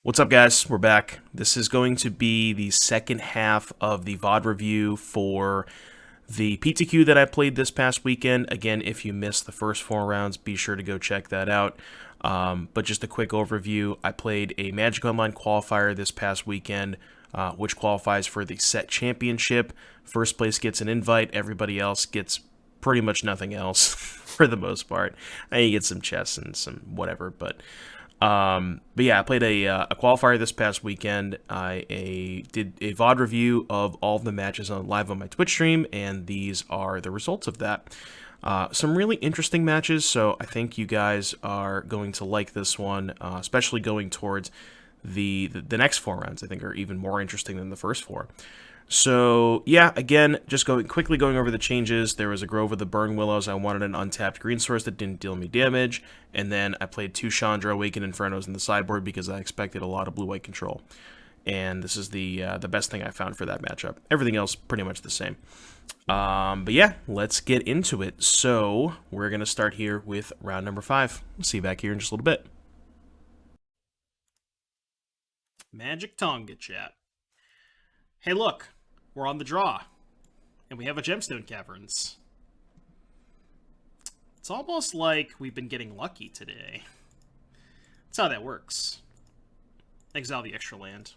What's up, guys? We're back. This is going to be the second half of the VOD review for the PTQ that I played this past weekend. Again, if you missed the first 4 rounds, be sure to go check that out. But just a quick overview, I played a Magic Online qualifier this past weekend, which qualifies for the set championship. First place gets an invite, everybody else gets pretty much nothing else for the most part. You get some chests and some whatever, but yeah, I played a qualifier this past weekend. I did a VOD review of all of the matches live on my Twitch stream, and these are the results of that. Some really interesting matches, so I think you guys are going to like this one, especially going towards the next 4 rounds. I think are even more interesting than the first 4. So yeah, again, just quickly going over the changes. There was a Grove of the Burn Willows. I wanted an untapped green source that didn't deal me damage, and then I played 2 Chandra Awakened Infernos in the sideboard because I expected a lot of blue-white control. And this is the best thing I found for that matchup. Everything else pretty much the same. But yeah, let's get into it. So we're gonna start here with round number 5. We'll see you back here in just a little bit. Magic Tonga chat. Hey, look. We're on the draw, and we have a Gemstone Caverns. It's almost like we've been getting lucky today. That's how that works. Exile the extra land.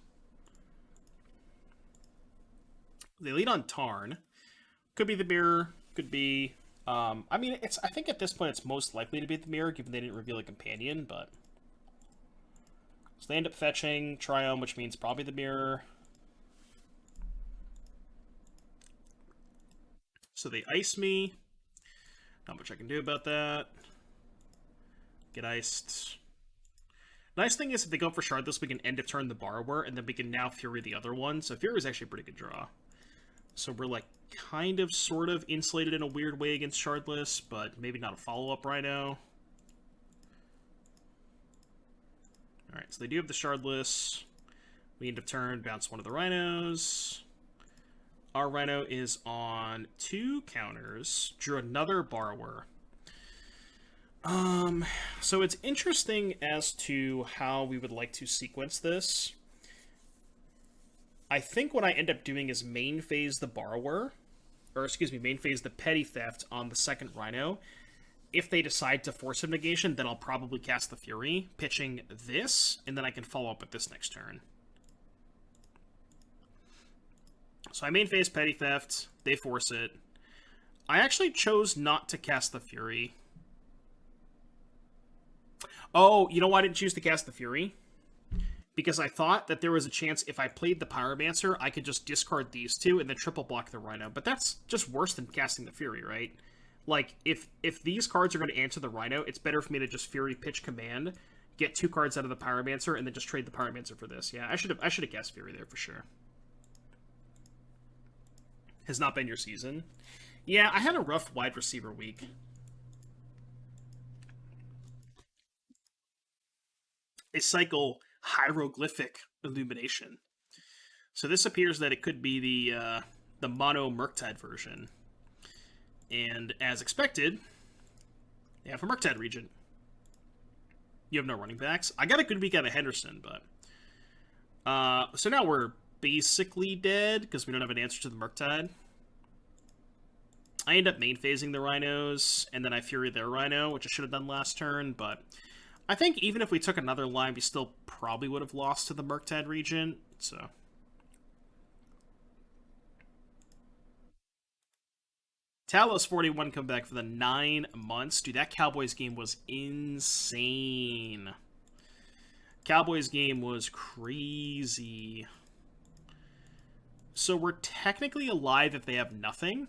They lead on Tarn. Could be the mirror. Could be... I mean, I think at this point it's most likely to be the mirror, given they didn't reveal a companion, but... So they end up fetching Triome, which means probably the mirror. So they ice me. Not much I can do about that. Get iced. Nice thing is, if they go for Shardless, we can end of turn the Borrower, and then we can now Fury the other one. So Fury is actually a pretty good draw. So we're like kind of, sort of insulated in a weird way against Shardless, but maybe not a follow-up Rhino. Alright, so they do have the Shardless. We end of turn, bounce one of the Rhinos. Our Rhino is on 2 counters. Drew another Borrower. So it's interesting as to how we would like to sequence this. I think what I end up doing is main phase the Borrower. Or, excuse me, main phase the Petty Theft on the second Rhino. If they decide to force a negation, then I'll probably cast the Fury, pitching this, and then I can follow up with this next turn. So I main phase Petty Theft, they force it. I actually chose not to cast the Fury. Oh, you know why I didn't choose to cast the Fury? Because I thought that there was a chance if I played the Pyromancer, I could just discard these 2 and then triple block the Rhino. But that's just worse than casting the Fury, right? Like, if these cards are going to answer the Rhino, it's better for me to just Fury pitch command, get 2 cards out of the Pyromancer, and then just trade the Pyromancer for this. Yeah, I should have cast Fury there for sure. Has not been your season. Yeah, I had a rough wide receiver week. A cycle hieroglyphic illumination. So this appears that it could be the mono Murktide version. And as expected, they have a Murktide Regent. You have no running backs. I got a good week out of Henderson, but so now we're basically dead because we don't have an answer to the Murktide. I end up main phasing the Rhinos, and then I Fury their Rhino, which I should have done last turn, but I think even if we took another line, we still probably would have lost to the Murktide Regent, so... Talos 41 come back for the 9 months. Dude, that Cowboys game was insane. Cowboys game was crazy. So we're technically alive if they have nothing.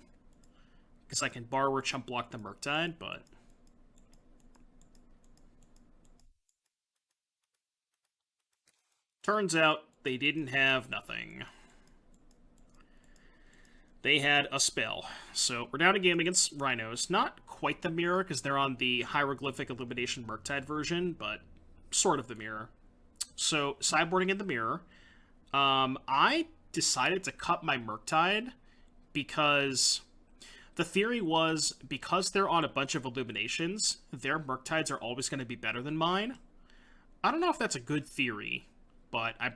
Because I can Borrower chump block the Murktide, but... Turns out they didn't have nothing. They had a spell. So we're down a game against Rhinos. Not quite the mirror, because they're on the Hieroglyphic Illumination Murktide version, but sort of the mirror. So, sideboarding in the mirror. I decided to cut my Murktide because the theory was, because they're on a bunch of Illuminations, their Murktides are always going to be better than mine. I don't know if that's a good theory, but I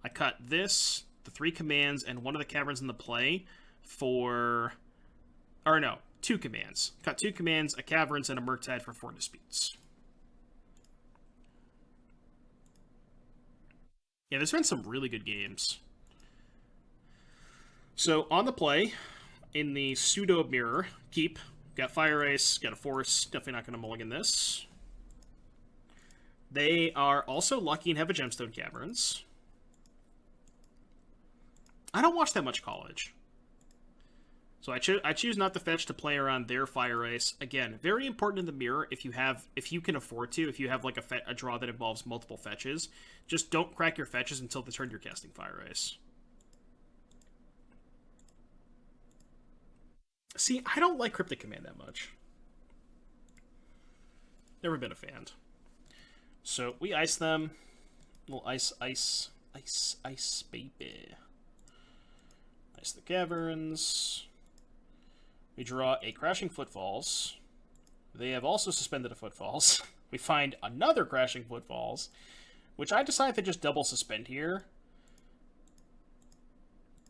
cut this, the 3 commands, and one of the caverns in the play for, or no, 2 commands. Cut 2 commands, a caverns, and a Murktide for 4 disputes. Yeah, there's been some really good games. So, on the play, in the pseudo mirror, keep, got Fire Ice, got a Force, definitely not going to mulligan this. They are also lucky and have a Gemstone Caverns. I don't watch that much college. So I choose not to fetch to play around their Fire Ice. Again, very important in the mirror if you can afford to, if you have like a draw that involves multiple fetches. Just don't crack your fetches until the turn you're casting Fire Ice. See, I don't like Cryptic Command that much. Never been a fan. So we ice them. Little ice, baby. Ice the caverns. We draw a Crashing Footfalls. They have also suspended a Footfalls. We find another Crashing Footfalls, which I decide to just double suspend here.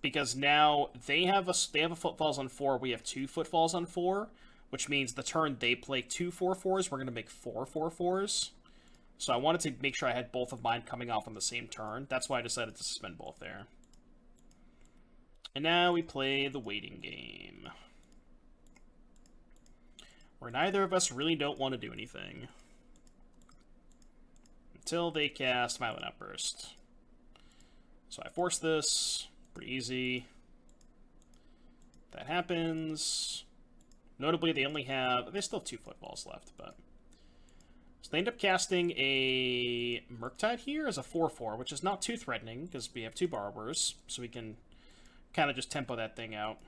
Because now they have a Footfalls on 4, we have 2 Footfalls on 4, which means the turn they play 2 4/4s, we're going to make 4 4/4s. So I wanted to make sure I had both of mine coming off on the same turn. That's why I decided to suspend both there. And now we play the waiting game, where neither of us really don't want to do anything. Until they cast Violent Outburst. So I force this. Pretty easy. That happens. Notably, they still have 2 Footfalls left, but... So they end up casting a Murktide here as a 4/4, which is not too threatening, because we have 2 Borrowers, so we can kind of just tempo that thing out.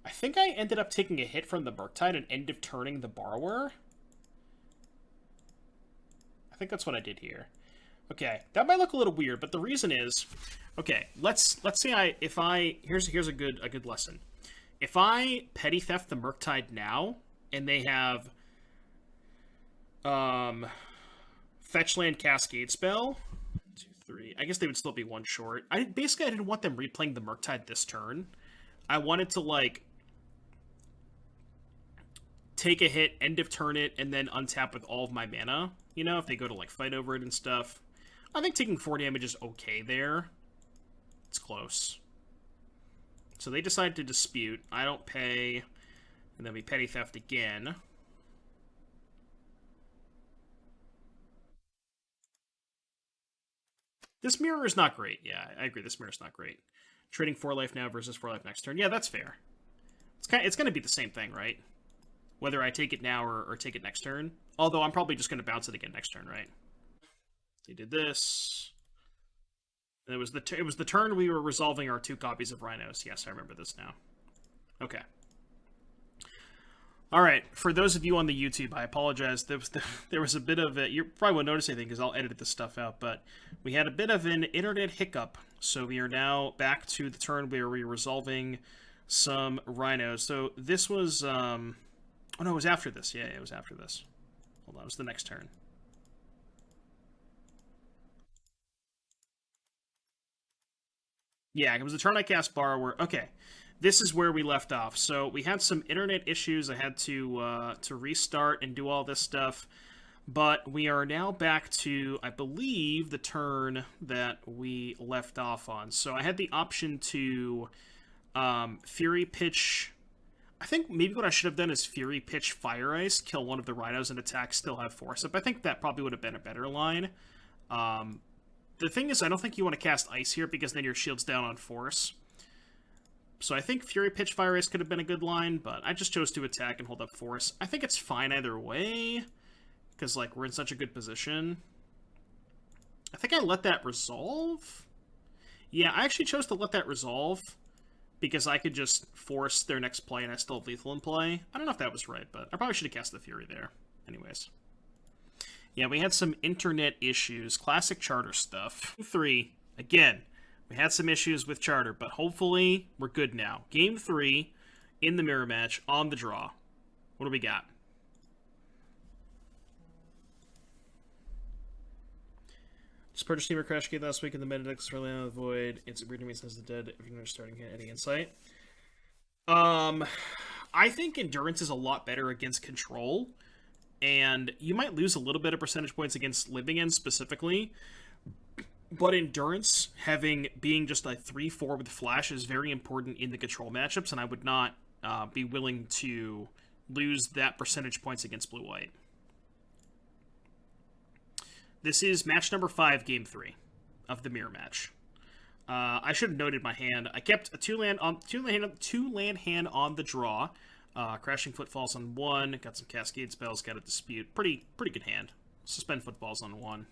I think I ended up taking a hit from the Murktide and end of turning the Borrower. I think that's what I did here. Okay, that might look a little weird, but the reason is, okay, let's say here's a good lesson. If I petty theft the Murktide now, and they have Fetchland Cascade spell, 2, 3. I guess they would still be 1 short. I didn't want them replaying the Murktide this turn. I wanted to like take a hit, end of turn it, and then untap with all of my mana. You know, if they go to like fight over it and stuff. I think taking 4 damage is okay there. It's close. So they decide to dispute. I don't pay, and then we petty theft again. This mirror is not great. Yeah, I agree. This mirror is not great. Trading 4 life now versus 4 life next turn. Yeah, that's fair. It's going to be the same thing, right? Whether I take it now or take it next turn. Although I'm probably just going to bounce it again next turn, right? They did this. And it was the turn we were resolving our 2 copies of Rhinos. Yes, I remember this now. Okay. All right. For those of you on the YouTube, I apologize. There was a bit of a... You probably won't notice anything because I'll edit this stuff out. But we had a bit of an internet hiccup. So we are now back to the turn where we're resolving some Rhinos. So this was... Oh, no, it was after this. Yeah, it was after this. Hold on. It was the next turn. Yeah, it was the turn I cast Borrower. Okay. This is where we left off. So we had some internet issues. I had to restart and do all this stuff. But we are now back to, I believe, the turn that we left off on. So I had the option to Fury Pitch... I think maybe what I should have done is Fury Pitch Fire Ice, kill one of the Rhinos and attack, still have Force Up. I think that probably would have been a better line. The thing is, I don't think you want to cast Ice here because then your shield's down on Force. So I think Fury Pitch Fire Ice could have been a good line, but I just chose to attack and hold up Force. I think it's fine either way, because like we're in such a good position. I think I let that resolve. Yeah, I actually chose to let that resolve because I could just force their next play and I still have lethal in play. I don't know if that was right, but I probably should have cast the Fury there. Anyways. Yeah, we had some internet issues. Classic Charter stuff. 3, again, we had some issues with Charter, but hopefully we're good now. Game 3 in the mirror match on the draw. What do we got? Just purchased Temur Crashcade last week in the Metadex early on the Void. It's weird to me since the dead. If you're starting here, any insight? I think Endurance is a lot better against Control, and you might lose a little bit of percentage points against Living End specifically, but Endurance, being just a 3-4 with Flash, is very important in the Control matchups, and I would not be willing to lose that percentage points against Blue-White. This is match number 5, game 3 of the mirror match. I should have noted my hand. I kept a two land hand on the draw. Crashing Footfalls on 1. Got some Cascade spells. Got a Dispute. Pretty good hand. Suspend Footfalls on 1.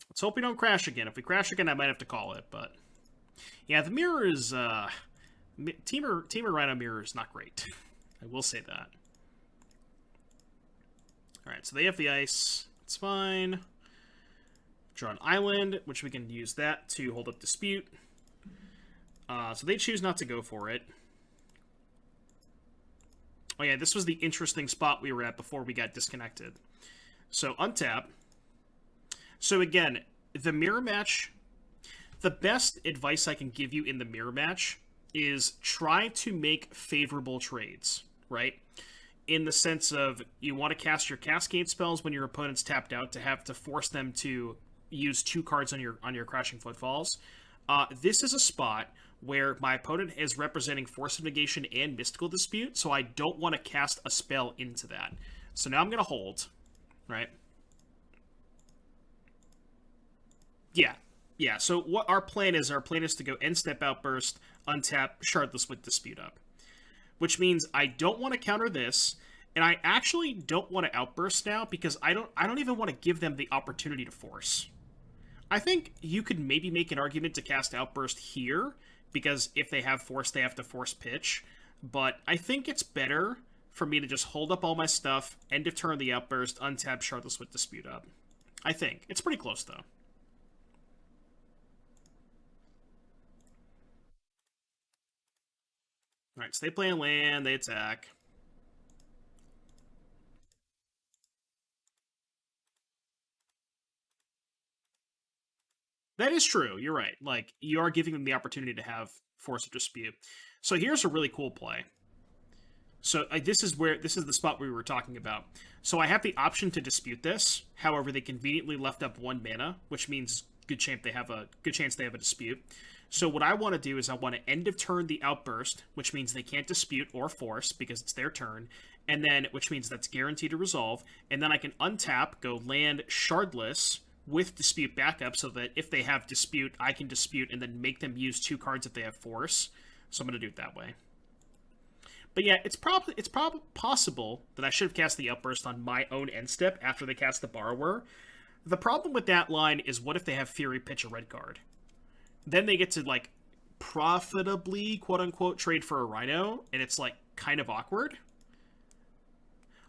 Let's hope we don't crash again. If we crash again, I might have to call it. But yeah, the mirror is Temur Rhino mirror is not great. I will say that. Alright, so they have the ice. It's fine. Draw an island, which we can use that to hold up Dispute. So they choose not to go for it. Oh yeah, this was the interesting spot we were at before we got disconnected. So untap. So again, the mirror match, the best advice I can give you in the mirror match is try to make favorable trades, right? In the sense of you want to cast your Cascade spells when your opponent's tapped out to have to force them to use 2 cards on your Crashing Footfalls. This is a spot where my opponent is representing Force of Negation and Mystical Dispute, so I don't want to cast a spell into that. So now I'm going to hold, right? Yeah, so what our plan is to go End Step Outburst, untap, Shardless with Dispute up. Which means I don't want to counter this, and I actually don't want to Outburst now because I don't even want to give them the opportunity to force. I think you could maybe make an argument to cast Outburst here, because if they have force, they have to force pitch. But I think it's better for me to just hold up all my stuff, end of turn the Outburst, untap, Shardless with Dispute up. I think. It's pretty close, though. Alright, so they play a land, they attack. That is true, you're right. Like, you are giving them the opportunity to have Force of Dispute. So here's a really cool play. So this is the spot we were talking about. So I have the option to dispute this. However, they conveniently left up 1 mana, which means good chance they have a dispute. So what I want to do is I want to end of turn the Outburst, which means they can't dispute or force because it's their turn, and then which means that's guaranteed to resolve. And then I can untap, go land Shardless with Dispute backup, so that if they have dispute, I can dispute and then make them use 2 cards if they have force. So I'm going to do it that way. But yeah, it's probably possible that I should have cast the Outburst on my own end step after they cast the Borrower. The problem with that line is, what if they have Fury pitch a red card? Then they get to, like, profitably, quote-unquote, trade for a Rhino, and it's, like, kind of awkward.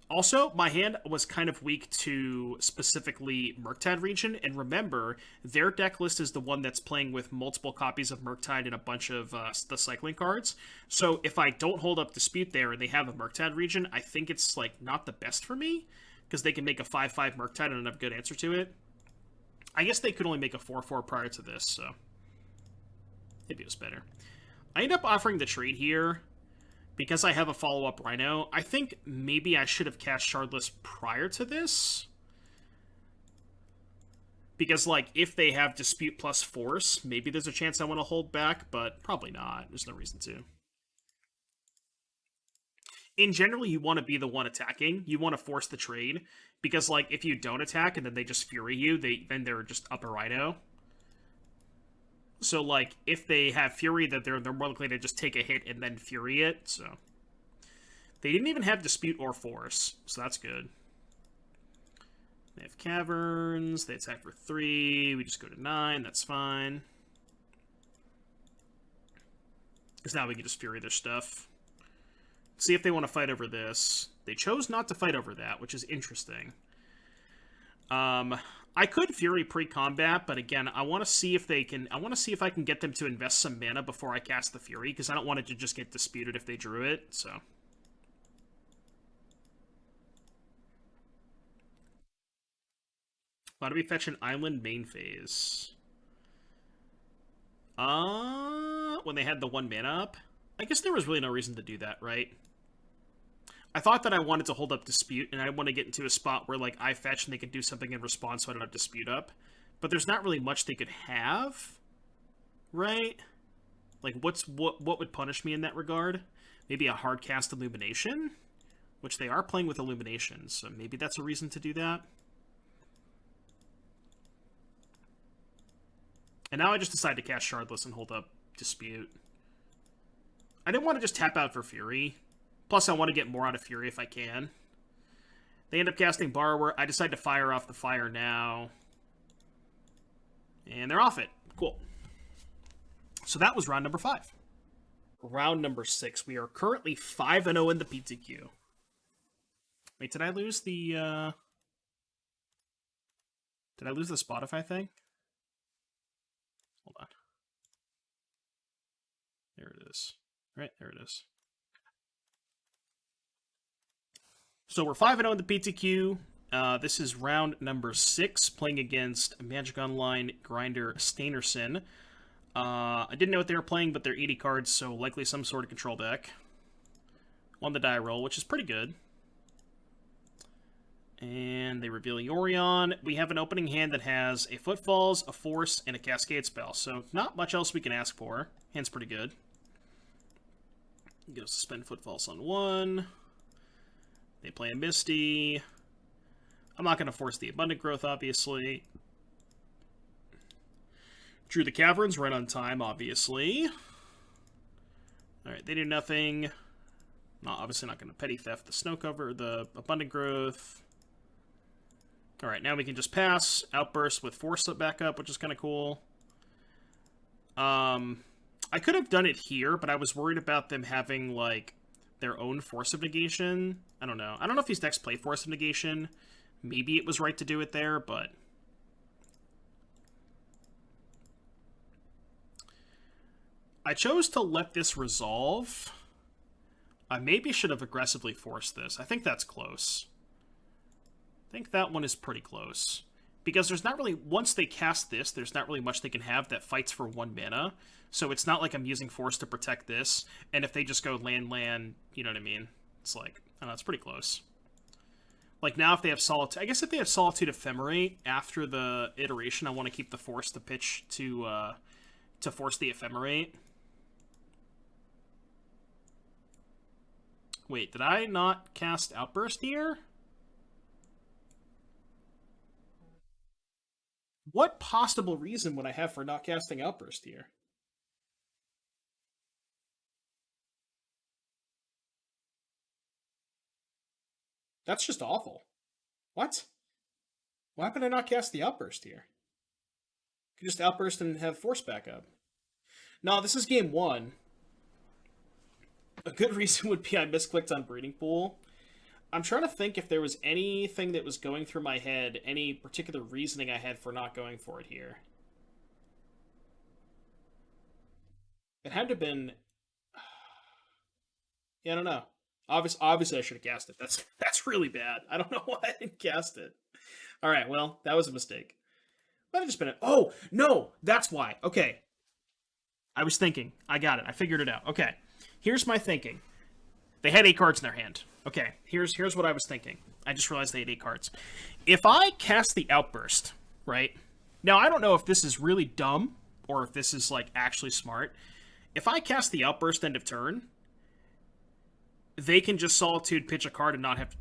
Also, my hand was kind of weak to specifically Murktide region, and remember, their deck list is the one that's playing with multiple copies of Murktide and a bunch of the cycling cards. So if I don't hold up Dispute there and they have a Murktide region, I think it's, like, not the best for me, because they can make a 5-5 Murktide and have a good answer to it. I guess they could only make a 4-4 prior to this, so maybe it was better. I end up offering the trade here because I have a follow-up Rhino. I think maybe I should have cast Shardless prior to this. Because, like, if they have Dispute plus Force, maybe there's a chance I want to hold back, but probably not. There's no reason to. In general, you want to be the one attacking. You want to force the trade. Because, like, if you don't attack and then they just Fury you, then they're just up a Rhino. So, like, if they have Fury, that they're more likely to just take a hit and then Fury it, so. They didn't even have Dispute or Force, so that's good. They have Caverns, they attack for 3, we just go to 9, that's fine. Because now we can just Fury their stuff. See if they want to fight over this. They chose not to fight over that, which is interesting. I could Fury pre-combat, but again, I want to see if I can get them to invest some mana before I cast the Fury, because I don't want it to just get disputed if they drew it, so. Why do we fetch an island main phase? When they had the 1 mana up? I guess there was really no reason to do that, right? I thought that I wanted to hold up Dispute, and I want to get into a spot where, like, I fetch and they could do something in response so I don't have Dispute up. But there's not really much they could have, right? Like, what would punish me in that regard? Maybe a hard cast Illumination? Which they are playing with Illumination, so maybe that's a reason to do that. And now I just decide to cast Shardless and hold up Dispute. I didn't want to just tap out for Fury. Plus, I want to get more out of Fury if I can. They end up casting Borrower. I decide to fire off the fire now. And they're off it. Cool. So that was round number 5. Round number 6. We are currently 5-0 in the PTQ. Wait, did I lose the... Did I lose the Spotify thing? Hold on. There it is. Right, there it is. So we're 5-0 in the PTQ. This is round number 6, playing against Magic Online Grinder Stainerson. I didn't know what they were playing, but they're 80 cards, so likely some sort of control deck. On the die roll, which is pretty good. And they reveal Yorion. We have an opening hand that has a Footfalls, a Force, and a Cascade spell, so not much else we can ask for. Hand's pretty good. Go suspend Footfalls on 1. They play a Misty. I'm not going to force the Abundant Growth, obviously. Drew the Caverns right on time, obviously. Alright, they do nothing. Obviously not going to Petty Theft the Snow Cover, the Abundant Growth. Alright, now we can just pass. Outburst with Force back up, which is kind of cool. I could have done it here, but I was worried about them having, like, their own Force of Negation. I don't know. I don't know if these decks play Force of Negation. Maybe it was right to do it there, but... I chose to let this resolve. I maybe should have aggressively forced this. I think that's close. I think that one is pretty close. Because there's not really... Once they cast this, there's not really much they can have that fights for 1 mana. So it's not like I'm using Force to protect this. And if they just go land, you know what I mean? It's like... I don't know, it's pretty close. Like now if they have Solitude... I guess if they have Solitude Ephemerate after the iteration, I want to keep the Force to pitch to force the Ephemerate. Wait, did I not cast Outburst here? What possible reason would I have for not casting Outburst here? That's just awful. What? Why would I not cast the Outburst here? I could just Outburst and have Force backup. No, this is game 1. A good reason would be I misclicked on Breeding Pool. I'm trying to think if there was anything that was going through my head, any particular reasoning I had for not going for it here. It had to have been... Yeah, I don't know. Obviously, I should have cast it. That's really bad. I don't know why I didn't cast it. All right, well, that was a mistake. Might have just been Oh, no! That's why. Okay. I was thinking. I got it. I figured it out. Okay. Here's my thinking. They had 8 cards in their hand. Okay, here's what I was thinking. I just realized they had 8 cards. If I cast the Outburst, right? Now, I don't know if this is really dumb or if this is, like, actually smart. If I cast the Outburst end of turn, they can just Solitude pitch a card and not have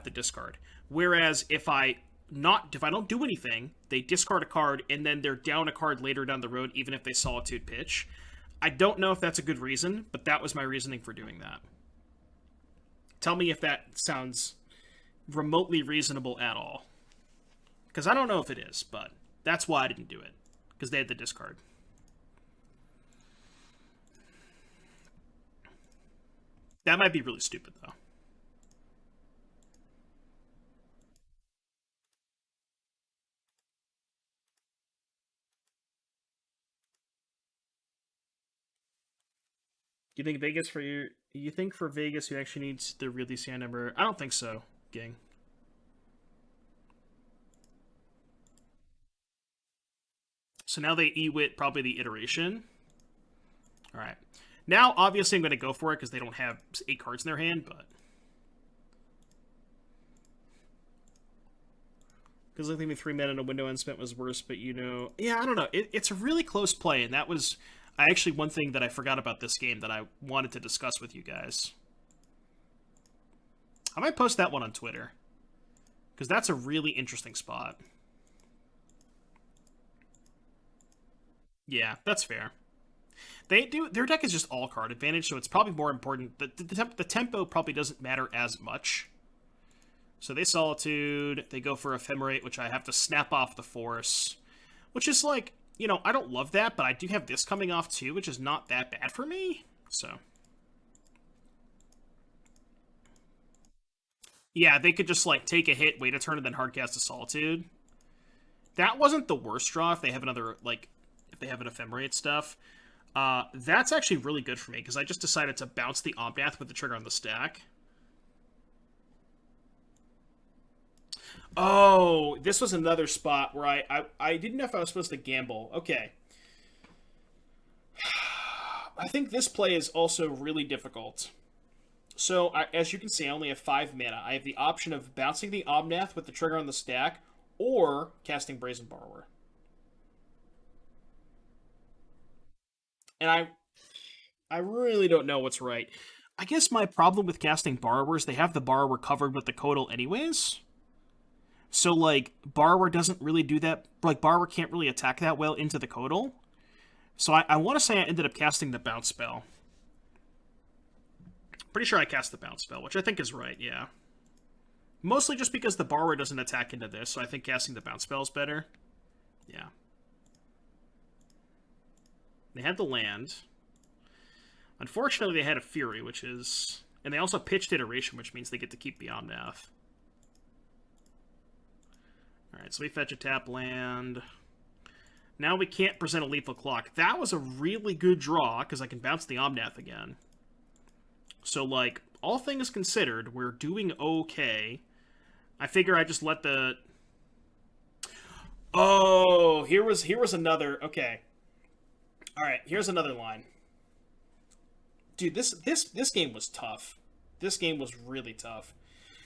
to discard. Whereas if I don't do anything, they discard a card and then they're down a card later down the road, even if they Solitude pitch. I don't know if that's a good reason, but that was my reasoning for doing that. Tell me if that sounds remotely reasonable at all. Because I don't know if it is, but that's why I didn't do it. Because they had the discard. That might be really stupid, though. Do you think Vegas you think for Vegas who actually needs the real DCI number? I don't think so, gang. So now they E-wit probably the iteration. All right. Now, obviously, I'm going to go for it because they don't have 8 cards in their hand, but... Because I think the 3 mana in a window end spent was worse, but you know... Yeah, I don't know. It's a really close play, and that was actually one thing that I forgot about this game that I wanted to discuss with you guys. I might post that one on Twitter. Because that's a really interesting spot. Yeah, that's fair. Their deck is just all card advantage, so it's probably more important. The tempo probably doesn't matter as much. So they Solitude, they go for Ephemerate, which I have to snap off the Force. Which is like, you know, I don't love that, but I do have this coming off too, which is not that bad for me. So. Yeah, they could just like take a hit, wait a turn, and then hardcast a Solitude. That wasn't the worst draw if they have another, like, if they have an Ephemerate stuff. That's actually really good for me, because I just decided to bounce the Omnath with the trigger on the stack. Oh, this was another spot where I didn't know if I was supposed to gamble. Okay. I think this play is also really difficult. So, as you can see, I only have 5 mana. I have the option of bouncing the Omnath with the trigger on the stack, or casting Brazen Borrower. And I really don't know what's right. I guess my problem with casting Borrowers, they have the Borrower covered with the Codal anyways. So, like, Borrower doesn't really do that. Like, Borrower can't really attack that well into the Codal. So I want to say I ended up casting the Bounce spell. Pretty sure I cast the Bounce spell, which I think is right, yeah. Mostly just because the Borrower doesn't attack into this, so I think casting the Bounce spell is better. Yeah. They had the land. Unfortunately, they had a Fury, which is... And they also pitched Iteration, which means they get to keep the Omnath. Alright, so we fetch a tap land. Now we can't present a Lethal Clock. That was a really good draw, because I can bounce the Omnath again. So, like, all things considered, we're doing okay. I figure I just let the... Oh, here was another... Okay. Alright, here's another line. Dude, this game was tough. This game was really tough.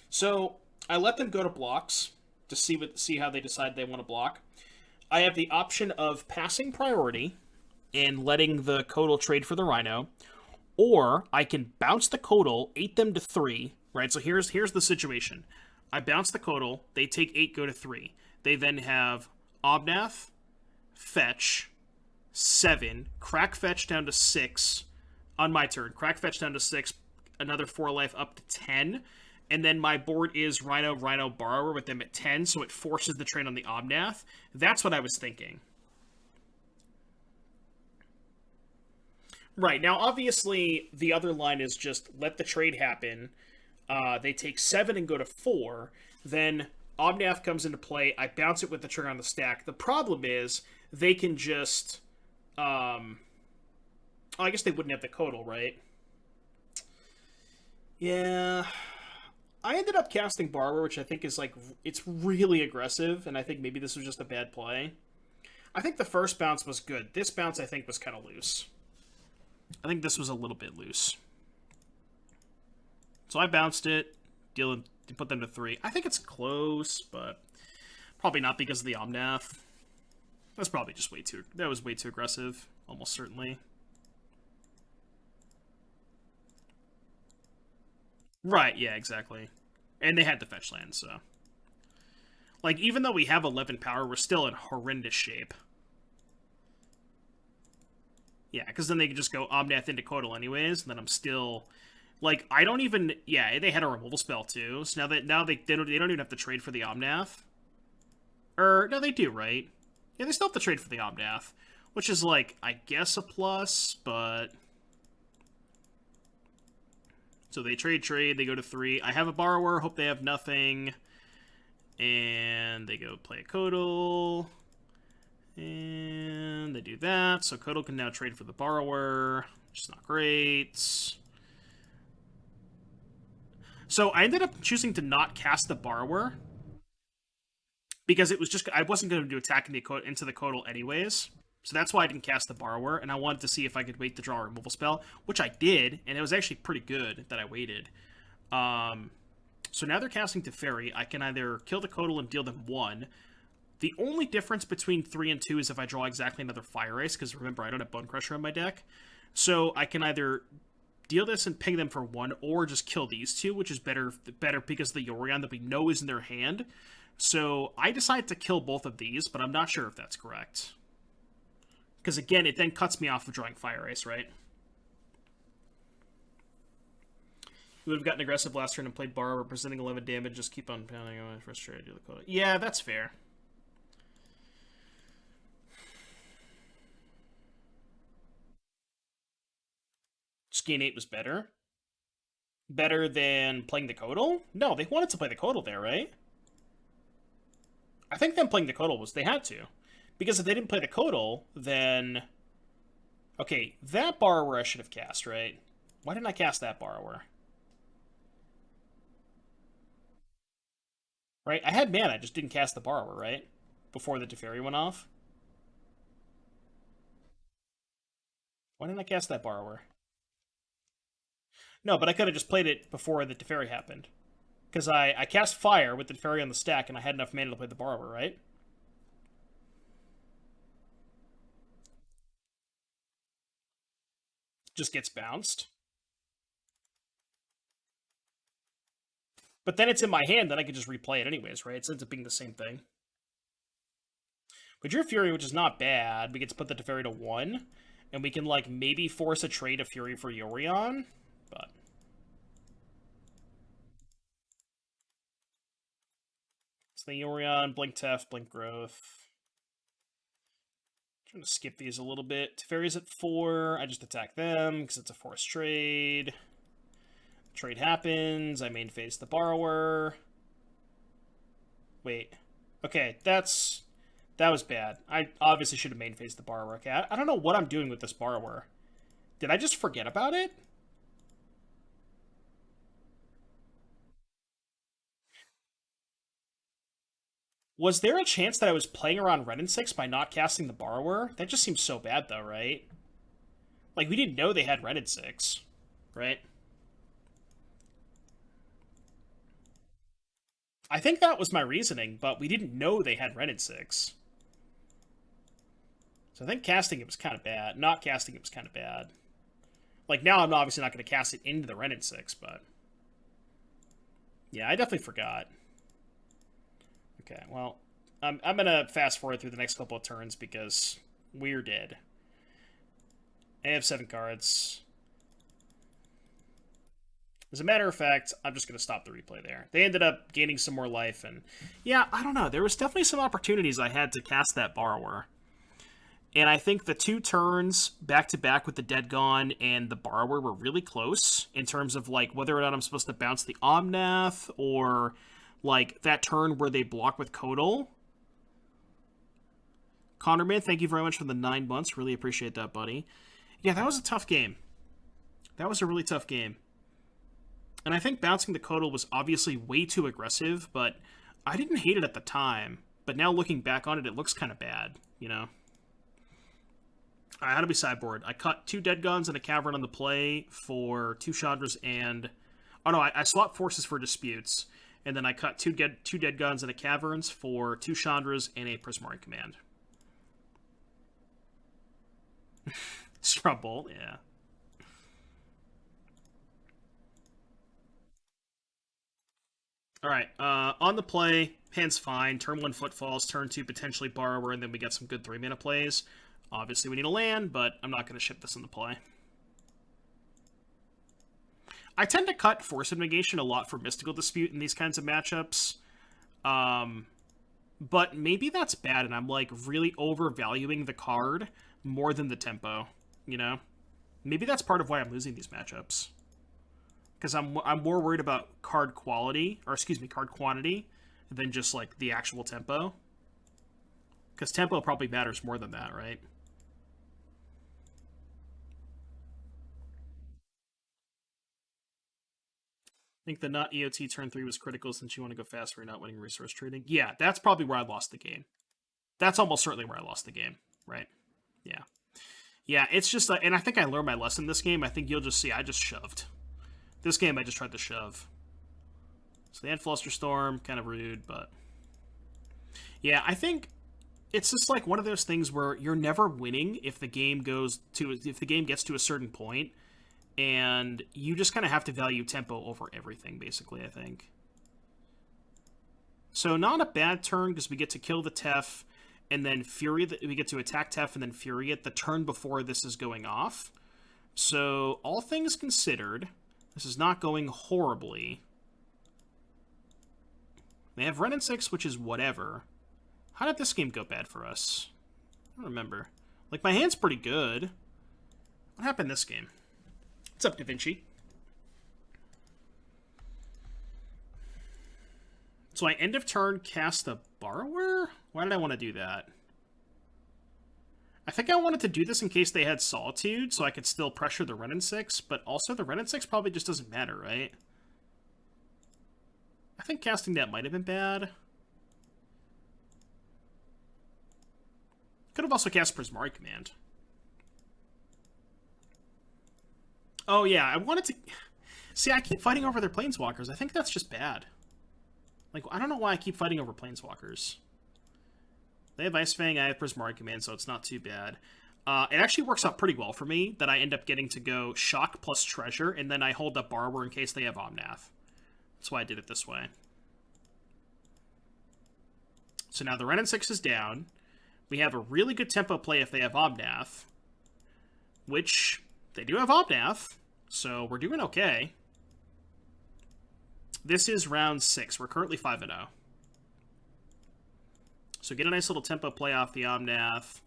So, I let them go to blocks to see how they decide they want to block. I have the option of passing priority and letting the Codal trade for the Rhino, or I can bounce the Codal, 8 them to 3, right? So here's the situation. I bounce the Codal, they take 8, go to 3. They then have Omnath, fetch, 7, crack fetch down to 6 on my turn, crack fetch down to 6, another 4 life up to 10, and then my board is Rhino, Borrower with them at 10, so it forces the trade on the Omnath. That's what I was thinking. Right, now obviously the other line is just let the trade happen. They take 7 and go to 4, then Omnath comes into play, I bounce it with the trigger on the stack. The problem is they can just... I guess they wouldn't have the Codal, right? Yeah... I ended up casting Borrower, which I think is, like, it's really aggressive, and I think maybe this was just a bad play. I think the first bounce was good. This bounce, I think, was kind of loose. I think this was a little bit loose. So I bounced it, put them to 3. I think it's close, but probably not because of the Omnath. That's probably just that was way too aggressive, almost certainly. Right, yeah, exactly. And they had the fetch land, so... Like, even though we have 11 power, we're still in horrendous shape. Yeah, because then they could just go Omnath into Codal anyways, and then I'm still... Like, I don't even... Yeah, they had a removal spell, too, so now they don't even have to trade for the Omnath. No, they do, right? Yeah, they still have to trade for the Omnath, which is, like, I guess a plus, but... So they trade, they go to 3. I have a Borrower, hope they have nothing. And they go play a Codal. And they do that. So Codal can now trade for the Borrower, which is not great. So I ended up choosing to not cast the Borrower. Because it was just, I wasn't going to do attacking into the Codal anyways. So that's why I didn't cast the Borrower, and I wanted to see if I could wait to draw a removal spell, which I did, and it was actually pretty good that I waited. So now they're casting Teferi. I can either kill the Codal and deal them 1. The only difference between 3 and 2 is if I draw exactly another Fire Ice, because remember, I don't have Bone Crusher in my deck. So I can either deal this and ping them for 1, or just kill these 2, which is better because of the Yorion that we know is in their hand. So I decided to kill both of these, but I'm not sure if that's correct. Because again, it then cuts me off of drawing Fire Ice, right? You would have gotten aggressive last turn and played Borrower, presenting 11 damage, just keep on pounding on my frustrated. Yeah, that's fair. Just gain 8 was better. Better than playing the Codal? No, they wanted to play the Codal there, right? I think them playing the Codal was they had to. Because if they didn't play the Codal, then... Okay, that Borrower I should have cast, right? Why didn't I cast that Borrower? Right? I had mana, I just didn't cast the Borrower, right? Before the Teferi went off. Why didn't I cast that Borrower? No, but I could have just played it before the Teferi happened. Because I cast Fire with the Teferi on the stack, and I had enough mana to play the Borrower, right? Just gets bounced. But then it's in my hand, then I can just replay it anyways, right? It ends up being the same thing. We drew Fury, which is not bad. We get to put the Teferi to 1. And we can, like, maybe force a trade of Fury for Yorion. But... it's the Yorion, Blink Tef, Blink Growth. I'm trying to skip these a little bit. Teferi's at 4. I just attack them because it's a forced trade. Trade happens. I main phase the Borrower. Wait. Okay, that was bad. I obviously should have main phased the Borrower. Okay, I don't know what I'm doing with this Borrower. Did I just forget about it? Was there a chance that I was playing around Red and 6 by not casting the Borrower? That just seems so bad, though, right? Like, we didn't know they had Red and 6, right? I think that was my reasoning, but we didn't know they had Red and 6. So I think casting it was kind of bad. Not casting it was kind of bad. Like, now I'm obviously not going to cast it into the Red and 6, but... yeah, I definitely forgot. Okay, well, I'm going to fast forward through the next couple of turns because we're dead. I have 7 cards. As a matter of fact, I'm just going to stop the replay there. They ended up gaining some more life, and yeah, I don't know. There was definitely some opportunities I had to cast that Borrower. And I think the 2 turns back-to-back with the Dead Gone and the Borrower were really close in terms of, like, whether or not I'm supposed to bounce the Omnath or, like, that turn where they block with Codal. Connorman, thank you very much for the 9 months. Really appreciate that, buddy. Yeah, that was a tough game. That was a really tough game. And I think bouncing the Codal was obviously way too aggressive, but I didn't hate it at the time. But now looking back on it, it looks kind of bad, you know? Alright, how do we sideboard? I cut 2 Dead Guns and a Cavern on the play for 2 Chandras and... oh no, I swapped Forces for Disputes. And then I cut 2 Dead Guns and a Caverns for 2 Chandras and a Prismari Command. Scrub Bolt, yeah. Alright, on the play, hand's fine. Turn 1 Footfalls, turn 2 potentially Borrower, and then we get some good 3-mana plays. Obviously we need a land, but I'm not going to ship this in the play. I tend to cut Force of Negation a lot for Mystical Dispute in these kinds of matchups. But maybe that's bad, and I'm, like, really overvaluing the card more than the tempo, you know? Maybe that's part of why I'm losing these matchups. Because I'm more worried about card quality, or excuse me, card quantity, than just, like, the actual tempo. Because tempo probably matters more than that, right? I think the not EOT turn 3 was critical since you want to go fast for not winning resource trading. Yeah, that's probably where I lost the game. That's almost certainly where I lost the game, right? Yeah. Yeah, it's just, and I think I learned my lesson this game. I think you'll just see I just shoved. This game, I just tried to shove. So they had Flusterstorm, kind of rude, but... Yeah, I think it's just like one of those things where you're never winning if the game gets to a certain point, and you just kind of have to value tempo over everything, basically, I think. So not a bad turn, because we get to kill the Tef, and then Fury, we get to attack Tef and then Fury it the turn before this is going off. So, all things considered, this is not going horribly. They have Ren and 6, which is whatever. How did this game go bad for us? I don't remember. Like, my hand's pretty good. What happened this game? What's up, Da Vinci? So I end of turn cast a Borrower? Why did I want to do that? I think I wanted to do this in case they had Solitude, so I could still pressure the Ren and 6, but also the Ren and 6 probably just doesn't matter, right? I think casting that might have been bad. Could have also cast Prismari Command. Oh yeah, I wanted to... See, I keep fighting over their Planeswalkers. I think that's just bad. Like, I don't know why I keep fighting over Planeswalkers. They have Ice Fang, I have Prismari Command, so it's not too bad. It actually works out pretty well for me that I end up getting to go Shock plus Treasure, and then I hold up Borrower in case they have Omnath. That's why I did it this way. So now the Ren and 6 is down. We have a really good tempo play if they have Omnath, which they do have Omnath, so we're doing okay. This is round 6. We're currently 5-0. So get a nice little tempo play off the Omnath,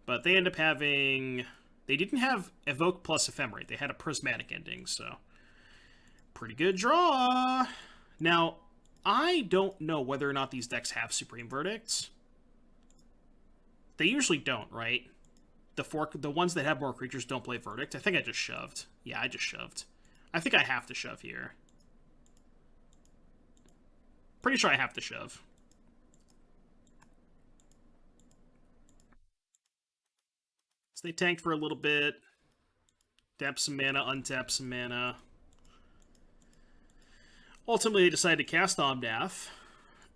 but they end up having... They didn't have Evoke plus Ephemerate. They had a Prismatic ending, so... Pretty good draw! Now, I don't know whether or not these decks have Supreme Verdicts. They usually don't, right? The ones that have more creatures don't play Verdict. I think I just shoved. Yeah, I just shoved. I think I have to shove here. Pretty sure I have to shove. So they tanked for a little bit. Tap some mana, untap some mana. Ultimately, they decided to cast Omnath.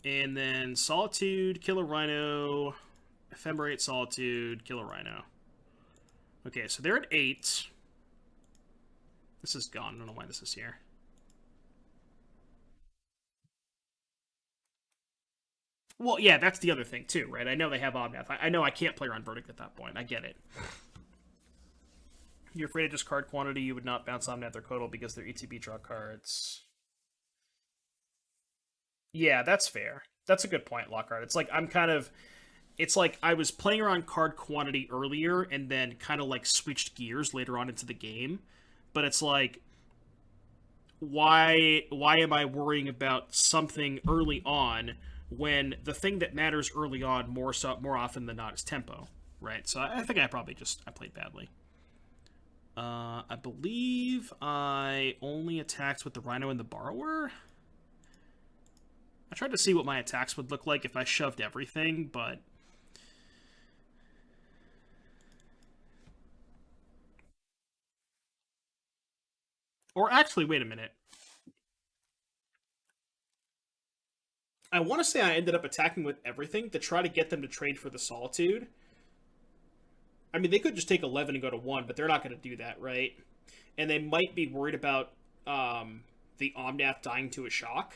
And then Solitude, kill a Rhino, Ephemerate, Solitude, kill a Rhino. Okay, so they're at 8. This is gone. I don't know why this is here. Well, yeah, that's the other thing, too, right? I know they have Omnath. I know I can't play around Verdict at that point. I get it. You're afraid of just card quantity, you would not bounce Omnath or Codal because they're ETB draw cards. Yeah, that's fair. That's a good point, Lockhart. It's like I'm kind of... It's like I was playing around card quantity earlier and then kind of like switched gears later on into the game. But it's like... Why am I worrying about something early on when the thing that matters early on more often than not is tempo, right? So I think I played badly. I believe I only attacked with the Rhino and the Borrower. I tried to see what my attacks would look like if I shoved everything, but... Or actually, wait a minute. I want to say I ended up attacking with everything to try to get them to trade for the Solitude. I mean, they could just take 11 and go to 1, but they're not going to do that, right? And they might be worried about the Omnath dying to a shock.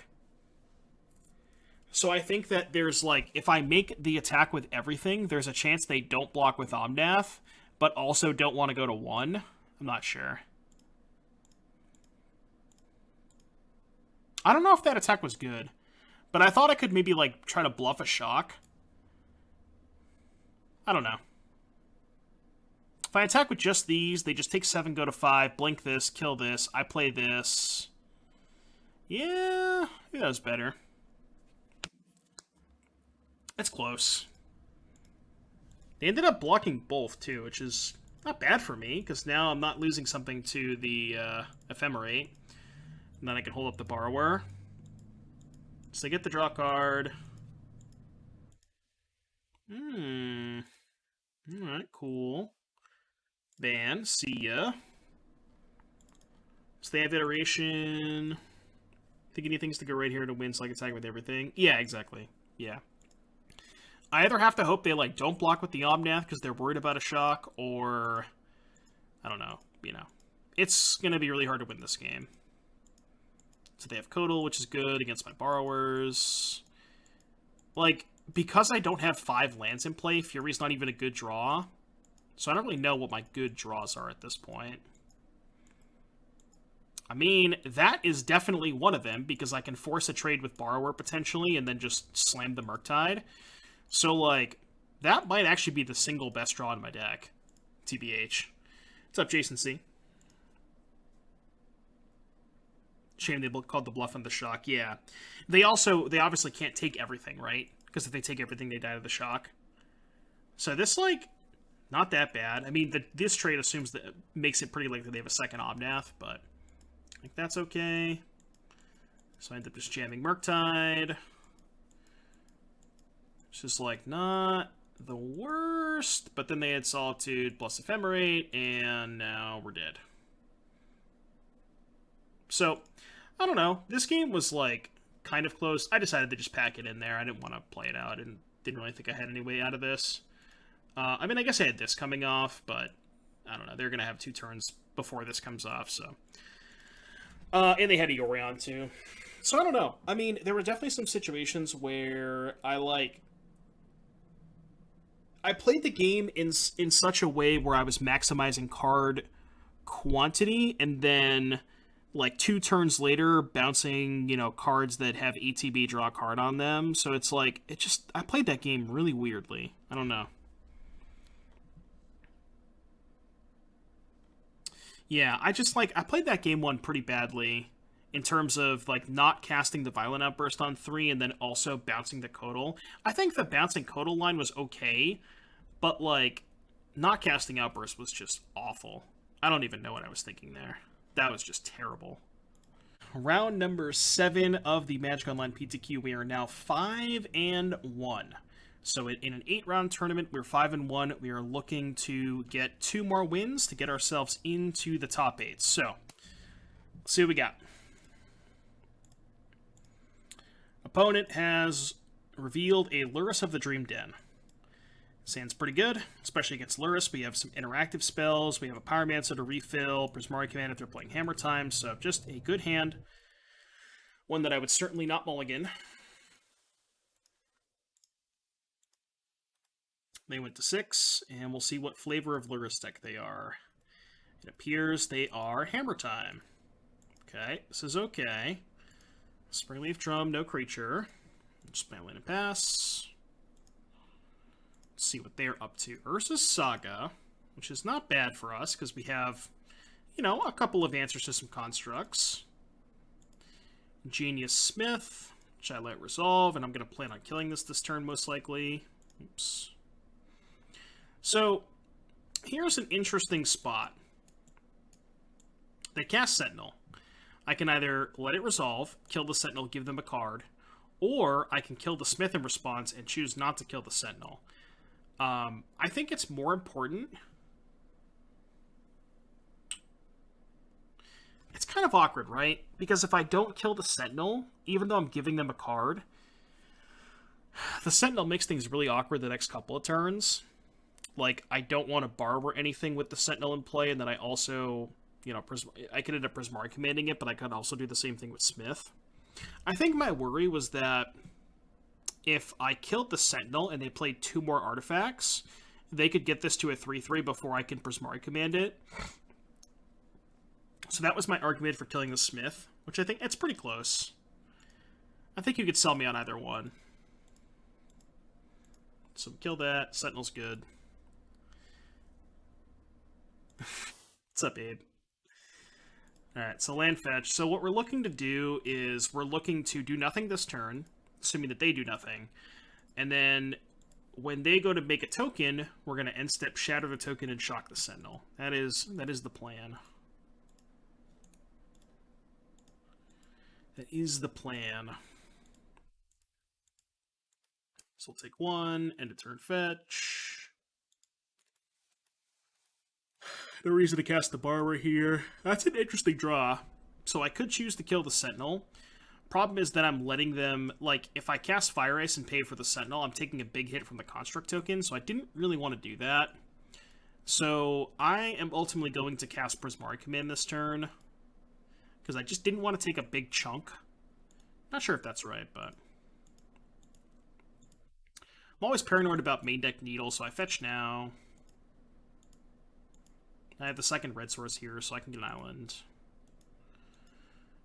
So I think that there's, like, if I make the attack with everything, there's a chance they don't block with Omnath, but also don't want to go to 1. I'm not sure. I don't know if that attack was good, but I thought I could maybe, like, try to bluff a shock. I don't know. If I attack with just these, they just take 7, go to 5, blink this, kill this, I play this. Yeah, maybe that was better. That's close. They ended up blocking both, too, which is not bad for me, because now I'm not losing something to the Ephemerate. And then I can hold up the Borrower. So they get the draw card. Alright, cool. Ban, see ya. So they have iteration. Think anything's to go right here to win so I can attack with everything? Yeah, exactly. Yeah. I either have to hope they like don't block with the Omnath because they're worried about a shock, or I don't know, It's gonna be really hard to win this game. So they have Codal, which is good against my borrowers. Like, because I don't have 5 lands in play, Fury's not even a good draw. So I don't really know what my good draws are at this point. I mean, that is definitely one of them, because I can force a trade with Borrower, potentially, and then just slam the Murktide. So, like, that might actually be the single best draw in my deck. TBH. What's up, Jason C? Shame they called the bluff on the shock. Yeah. They obviously can't take everything, right? Because if they take everything, they die to the shock. So this, like, not that bad. I mean, this trade assumes that makes it pretty likely they have a second Omnath, but like that's okay. So I end up just jamming Murktide. It's just like not the worst, but then they had Solitude plus Ephemerate, and now we're dead. So, I don't know. This game was like kind of close. I decided to just pack it in there. I didn't want to play it out and didn't really think I had any way out of this. I mean, I guess I had this coming off, but I don't know. They're going to have 2 turns before this comes off, so. And they had a Yorion, too. So I don't know. I mean, there were definitely some situations where I played the game in such a way where I was maximizing card quantity, and then like 2 turns later bouncing, cards that have ETB draw a card on them. So it's like I played that game really weirdly. I don't know. Yeah, I played that game one pretty badly in terms of like not casting the Violent Outburst on 3 and then also bouncing the Codal. I think the bouncing Codal line was okay, but like not casting Outburst was just awful. I don't even know what I was thinking there. That was just terrible. Round number 7 of the Magic Online PTQ. We are now 5-1. So in an 8-round tournament, we're 5-1. We are looking to get 2 more wins to get ourselves into the top 8. So, let's see what we got. Opponent has revealed a Lurrus of the Dream Den. Sounds pretty good, especially against Lurrus. We have some interactive spells. We have a Pyromancer to refill, Prismari Command if they're playing Hammer Time. So just a good hand. One that I would certainly not mulligan. They went to 6, and we'll see what flavor of Lurrus deck they are. It appears they are Hammer Time. Okay, this is okay. Springleaf Drum, no creature. Just play land and pass. Let's see what they're up to. Urza's Saga, which is not bad for us, because we have, a couple of answers to some constructs. Genius Smith, which I let resolve, and I'm going to plan on killing this turn most likely. Oops. So, here's an interesting spot. They cast Sentinel. I can either let it resolve, kill the Sentinel, give them a card, or I can kill the Smith in response and choose not to kill the Sentinel. I think it's more important. It's kind of awkward, right? Because if I don't kill the Sentinel, even though I'm giving them a card, the Sentinel makes things really awkward the next couple of turns. Like, I don't want to borrow anything with the Sentinel in play, and then I also, I could end up Prismari commanding it, but I could also do the same thing with Smith. I think my worry was that if I killed the Sentinel and they played 2 more artifacts, they could get this to a 3-3 before I can Prismari command it. So that was my argument for killing the Smith, which I think it's pretty close. I think you could sell me on either one. So kill that. Sentinel's good. What's up, Abe? Alright, so land fetch. So what we're looking to do is we're looking to do nothing this turn, assuming that they do nothing. And then when they go to make a token, we're going to end step shatter the token and shock the Sentinel. That is the plan. That is the plan. So we'll take 1, end of turn fetch. No reason to cast the Barber here. That's an interesting draw. So I could choose to kill the Sentinel. Problem is that I'm letting them, like, if I cast Fire Ice and pay for the Sentinel, I'm taking a big hit from the Construct token, so I didn't really want to do that. So I am ultimately going to cast Prismari Command this turn, because I just didn't want to take a big chunk. Not sure if that's right, but... I'm always paranoid about main deck Needle, so I fetch now. I have the second red source here, so I can get an island.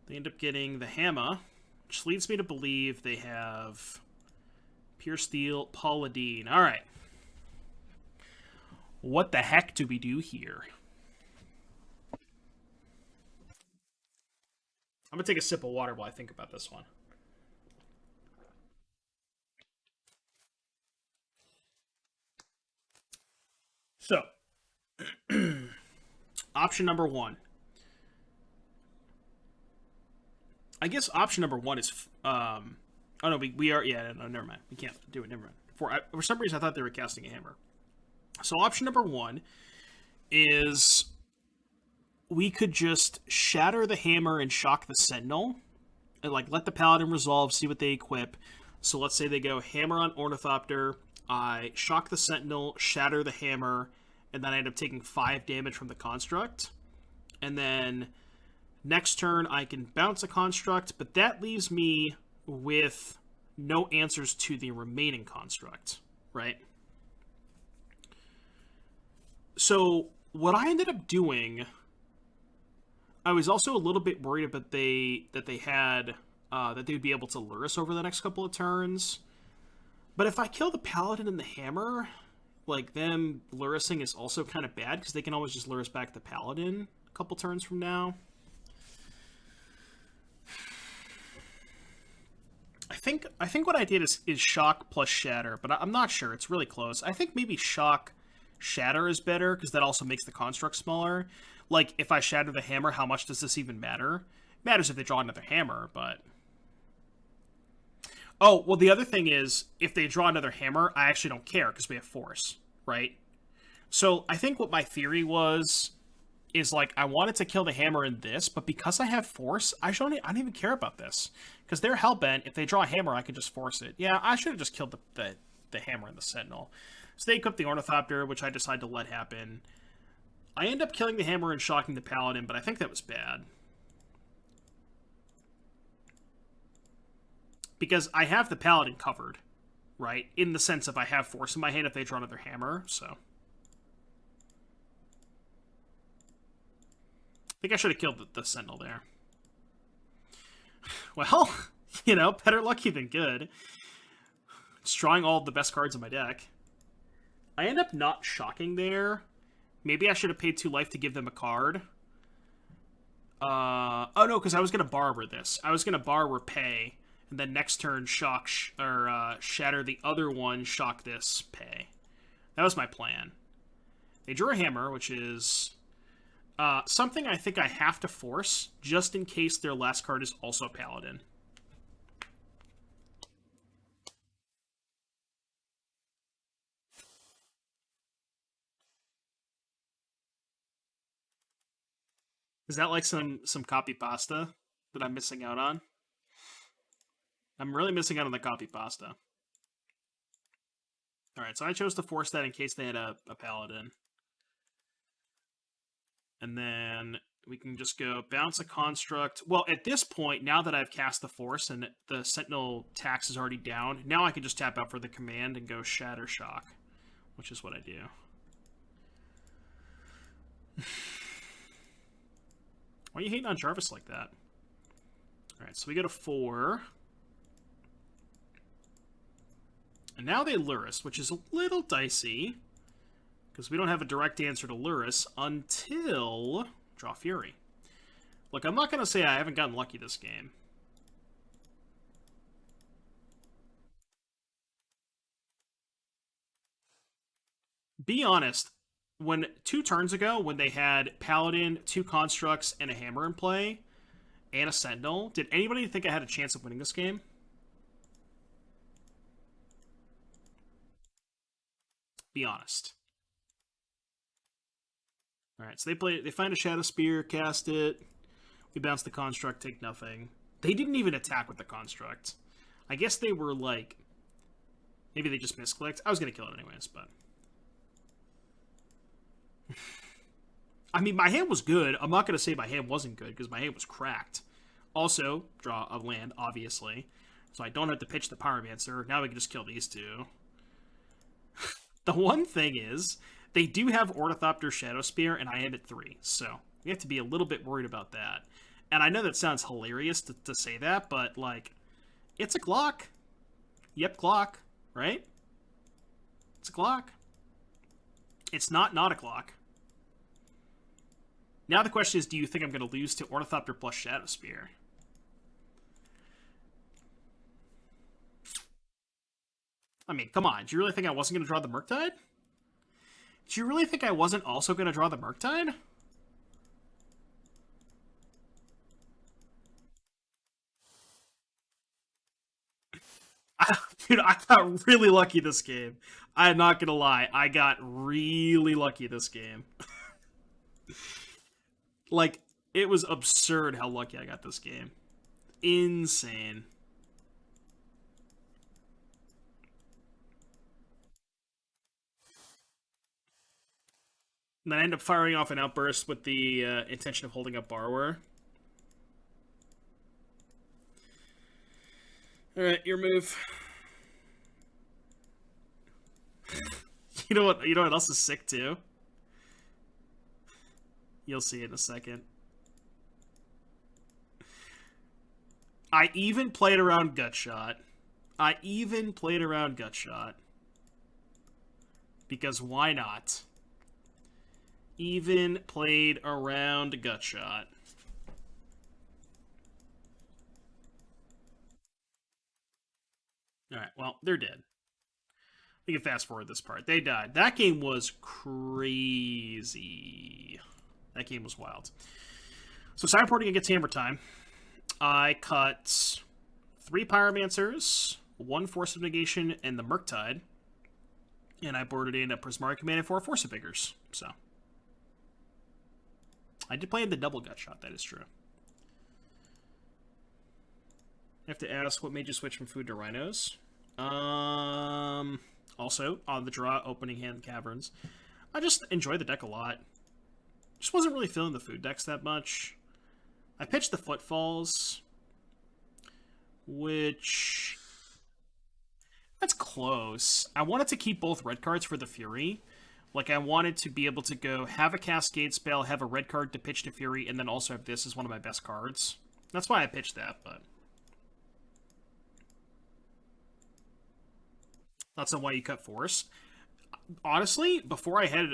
They end up getting the Hammer, which leads me to believe they have Pure Steel, Paladine. All right. What the heck do we do here? I'm going to take a sip of water while I think about this one. So, option number one. I guess option number one is... oh, no, we are... Yeah, no, never mind. We can't do it. Never mind. For some reason, I thought they were casting a hammer. So option number one is... we could just shatter the hammer and shock the Sentinel. And, like, let the Paladin resolve, see what they equip. So let's say they go hammer on Ornithopter. I shock the Sentinel, shatter the hammer, and then I end up taking 5 damage from the Construct. And then... next turn, I can bounce a Construct, but that leaves me with no answers to the remaining Construct, right? So, what I ended up doing, I was also a little bit worried about that they would be able to lure us over the next couple of turns. But if I kill the Paladin and the Hammer, like, them lurising is also kind of bad, because they can always just lure us back the Paladin a couple turns from now. I think what I did is shock plus shatter, but I'm not sure. It's really close. I think maybe shock shatter is better, because that also makes the construct smaller. Like, if I shatter the hammer, how much does this even matter? It matters if they draw another hammer, but... oh, well, the other thing is, if they draw another hammer, I actually don't care, because we have force, right? So, I think what my theory was... is, like, I wanted to kill the hammer in this, but because I have force, I don't even care about this. Because they're hellbent. If they draw a hammer, I could just force it. Yeah, I should have just killed the hammer and the Sentinel. So they equip the Ornithopter, which I decided to let happen. I end up killing the hammer and shocking the Paladin, but I think that was bad. Because I have the Paladin covered, right? In the sense of I have force in my hand if they draw another hammer, so... I think I should have killed the Sentinel there. Well, you know, better lucky than good. It's drawing all of the best cards in my deck. I end up not shocking there. Maybe I should have paid 2 life to give them a card. Oh no, because I was going to Barber this. I was going to Barber pay, and then next turn shock shatter the other one, shock this, pay. That was my plan. They drew a hammer, which is... something I think I have to force, just in case their last card is also Paladin. Is that like some copy pasta that I'm missing out on? I'm really missing out on the copy pasta. Alright, so I chose to force that in case they had a Paladin. And then we can just go bounce a construct. Well, at this point, now that I've cast the force and the Sentinel tax is already down, now I can just tap out for the command and go Shatter Shock, which is what I do. Why are you hating on Jarvis like that? Alright, so we go to 4. And now they lure us, which is a little dicey. Because we don't have a direct answer to Luris until draw Fury. Look, I'm not going to say I haven't gotten lucky this game. Be honest, when 2 turns ago, when they had Paladin, 2 Constructs, and a Hammer in play, and a Sentinel, did anybody think I had a chance of winning this game? Be honest. Alright, so they find a Shadow Spear, cast it. We bounce the Construct, take nothing. They didn't even attack with the Construct. I guess they were like... Maybe they just misclicked. I was going to kill it anyways, but... I mean, my hand was good. I'm not going to say my hand wasn't good, because my hand was cracked. Also, draw a land, obviously. So I don't have to pitch the Pyromancer. Now we can just kill these two. The one thing is, they do have Ornithopter Shadow Spear, and I am at 3. So we have to be a little bit worried about that. And I know that sounds hilarious to say that, but, like, it's a Glock. Yep, Glock, right? It's a Glock. It's not a Glock. Now the question is, do you think I'm going to lose to Ornithopter plus Shadow Spear? I mean, come on. Do you really think I wasn't going to draw the Murktide? Do you really think I wasn't also going to draw the Murktide? Dude, I got really lucky this game. I'm not going to lie. I got really lucky this game. Like, it was absurd how lucky I got this game. Insane. And then I end up firing off an outburst with the intention of holding up Borrower. Alright, your move. You know what else is sick too? You'll see in a second. I even played around Gutshot. Because why not? Even played around Gutshot. Alright, well, they're dead. We can fast forward this part. They died. That game was crazy. That game was wild. So sideboarding against Hammer Time. I cut 3 Pyromancers, 1 Force of Negation, and the Murktide. And I boarded in a Prismari Command and 4 Force of Vigors. So I did play in the double Gutshot, that is true. I have to ask, what made you switch from food to rhinos? Also, on the draw, opening hand caverns. I just enjoy the deck a lot. Just wasn't really feeling the food decks that much. I pitched the Footfalls, which... That's close. I wanted to keep both red cards for the Fury. Like, I wanted to be able to go have a Cascade spell, have a red card to pitch to Fury, and then also have this as one of my best cards. That's why I pitched that, but... That's why you cut Force. Honestly, before I had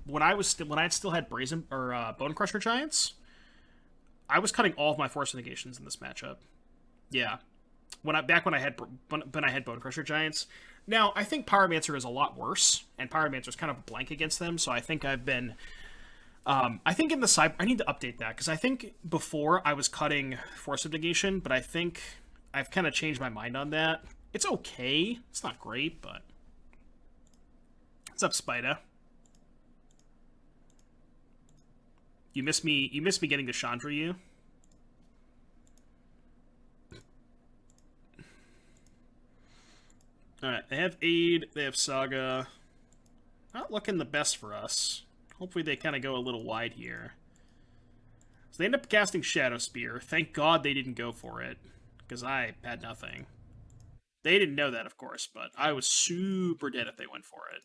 when I still had Brazen or Bone Crusher Giants, I was cutting all of my Force negations in this matchup. Yeah, when I had Bone Crusher Giants. Now I think Pyromancer is a lot worse, and Pyromancer is kind of blank against them. So I think I've been. I think in the side, I need to update that because I think before I was cutting Force of Negation, but I think I've kind of changed my mind on that. It's okay. It's not great, but... What's up, Spida? You miss me getting to Chandra you? Alright, they have Aid, they have Saga. Not looking the best for us. Hopefully they kind of go a little wide here. So they end up casting Shadow Spear. Thank God they didn't go for it, because I had nothing. They didn't know that, of course, but I was super dead if they went for it.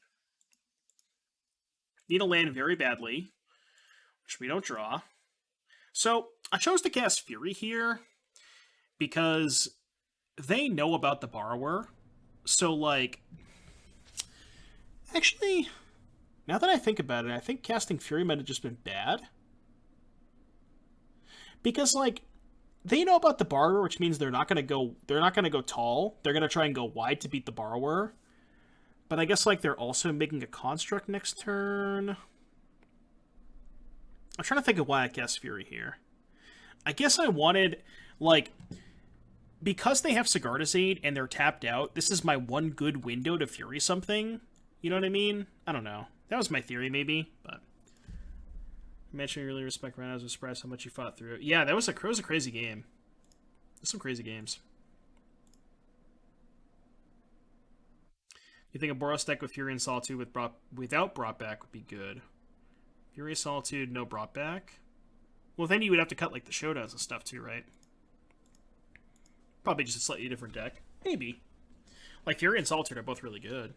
Need a land very badly, which we don't draw. So, I chose to cast Fury here because they know about the Borrower. So, like... Actually, now that I think about it, I think casting Fury might have just been bad. Because, like... They know about the Borrower, which means they're not gonna go tall. They're gonna try and go wide to beat the Borrower. But I guess like they're also making a construct next turn. I'm trying to think of why I cast Fury here. I guess I wanted like because they have Sigarda's Aid and they're tapped out, this is my one good window to Fury something. You know what I mean? I don't know. That was my theory maybe, but You mentioned you really respect Ryan. I was surprised how much you fought through it. Yeah, that was a crazy game. There's some crazy games. You think a Boros deck with Fury and Solitude without brought back would be good? Fury, Solitude, no brought back? Well, then you would have to cut like the showdowns and stuff too, right? Probably just a slightly different deck. Maybe. Like Fury and Solitude are both really good.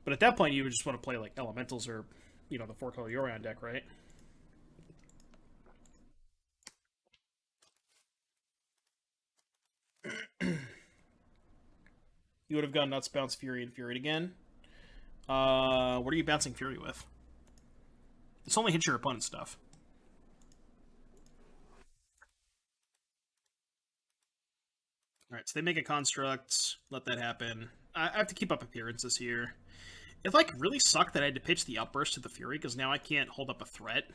But at that point, you would just want to play like Elementals or, you know, the 4-color Yorion deck, right? You would have gone nuts, bounce Fury and Fury again. What are you bouncing Fury with? This only hits your opponent's stuff. Alright, so they make a construct. Let that happen. I have to keep up appearances here. It, like, really sucked that I had to pitch the Outburst to the Fury, because now I can't hold up a threat.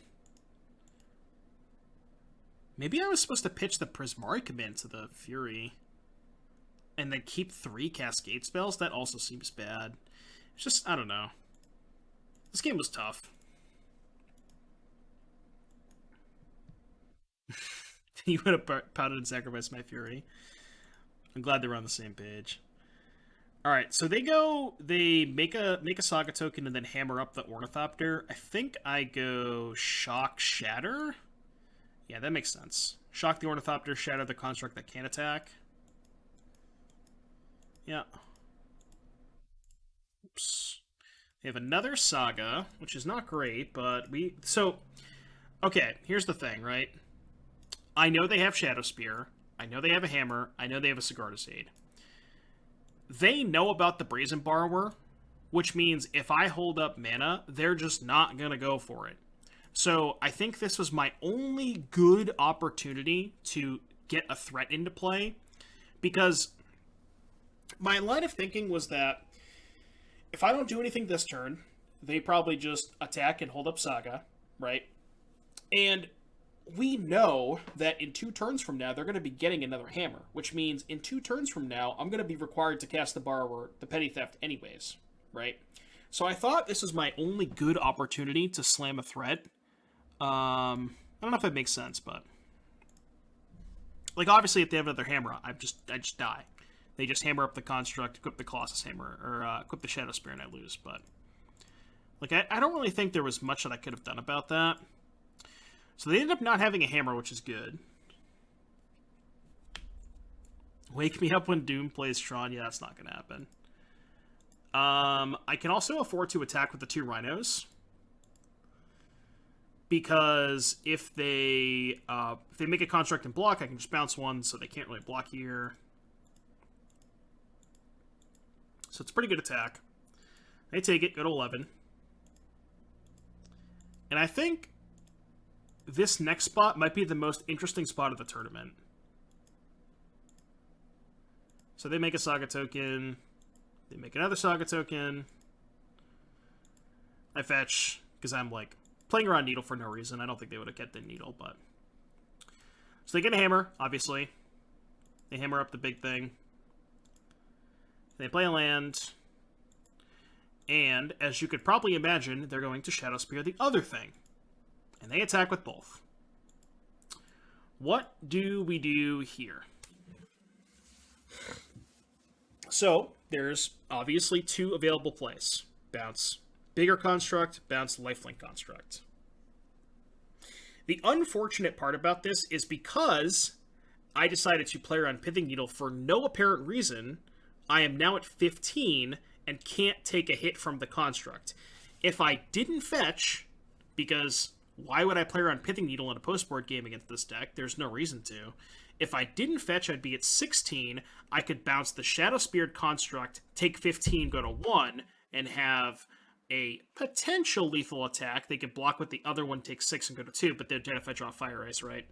Maybe I was supposed to pitch the Prismari command to the Fury. And then keep 3 Cascade spells? That also seems bad. It's just, I don't know. This game was tough. You would have pouted and sacrificed my Fury. I'm glad they were on the same page. Alright, so they make a Saga token and then hammer up the Ornithopter. I think I go Shock Shatter? Yeah, that makes sense. Shock the Ornithopter, shatter the construct that can attack. Yeah. Oops. They have another Saga, which is not great, but okay, here's the thing, right? I know they have Shadow Spear. I know they have a Hammer. I know they have a Sigarda's Aid. They know about the Brazen Borrower, which means if I hold up mana, they're just not going to go for it. So I think this was my only good opportunity to get a threat into play, because my line of thinking was that if I don't do anything this turn, they probably just attack and hold up Saga, right? And we know that in 2 turns from now, they're going to be getting another Hammer, which means in 2 turns from now, I'm going to be required to cast the Borrower, the Petty Theft anyways, right? So I thought this was my only good opportunity to slam a threat. I don't know if that makes sense, but like obviously if they have another Hammer, I just die. They just hammer up the construct, equip the Colossus Hammer, or equip the Shadow Spear, and I lose. But like I don't really think there was much that I could have done about that. So they ended up not having a hammer, which is good. Wake me up when Doom plays Tron. Yeah, that's not going to happen. I can also afford to attack with the 2 Rhinos. Because if they make a construct and block, I can just bounce 1, so they can't really block here. So it's a pretty good attack. They take it, go to 11. And I think this next spot might be the most interesting spot of the tournament. So they make a Saga token. They make another Saga token. I fetch, because I'm like playing around Needle for no reason. I don't think they would have kept the Needle, but... So they get a Hammer, obviously. They hammer up the big thing. They play a land. And, as you could probably imagine, they're going to Shadow Spear the other thing. And they attack with both. What do we do here? So, there's obviously 2 available plays. Bounce bigger construct, bounce lifelink construct. The unfortunate part about this is because I decided to play around Pithing Needle for no apparent reason, I am now at 15 and can't take a hit from the construct. If I didn't fetch, because why would I play around Pithing Needle in a post-board game against this deck? There's no reason to. If I didn't fetch, I'd be at 16. I could bounce the Shadow Speared construct, take 15, go to 1, and have a potential lethal attack. They could block with the other one, take 6, and go to 2, but they're dead if I draw Fire Ice, right?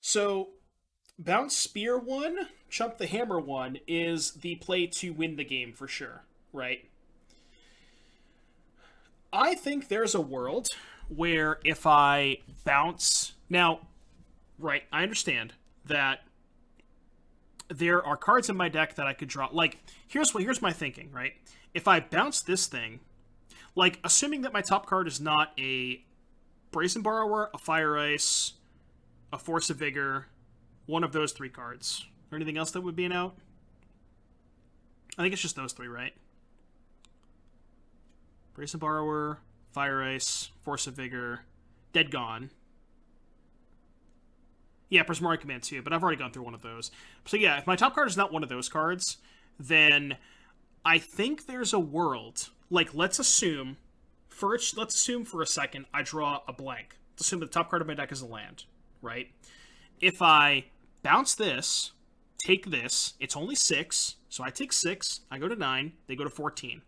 So, bounce Spear 1, chump the Hammer 1 is the play to win the game for sure, right? I think there's a world where if I bounce... Now, right, I understand that there are cards in my deck that I could draw. Like, here's my thinking, right? if I bounce this thing, like, assuming that my top card is not a Brazen Borrower, a Fire Ice, a Force of Vigor, one of those 3 cards. Or anything else that would be an out? I think it's just those 3, right? Brazen Borrower, Fire Ice, Force of Vigor, Dead Gone. Yeah, Prismari Command too, but I've already gone through one of those. So yeah, if my top card is not one of those cards, then I think there's a world. Like, let's assume for a second I draw a blank. Let's assume the top card of my deck is a land, right? If I bounce this, take this, it's only 6, so I take 6, I go to 9, they go to 14.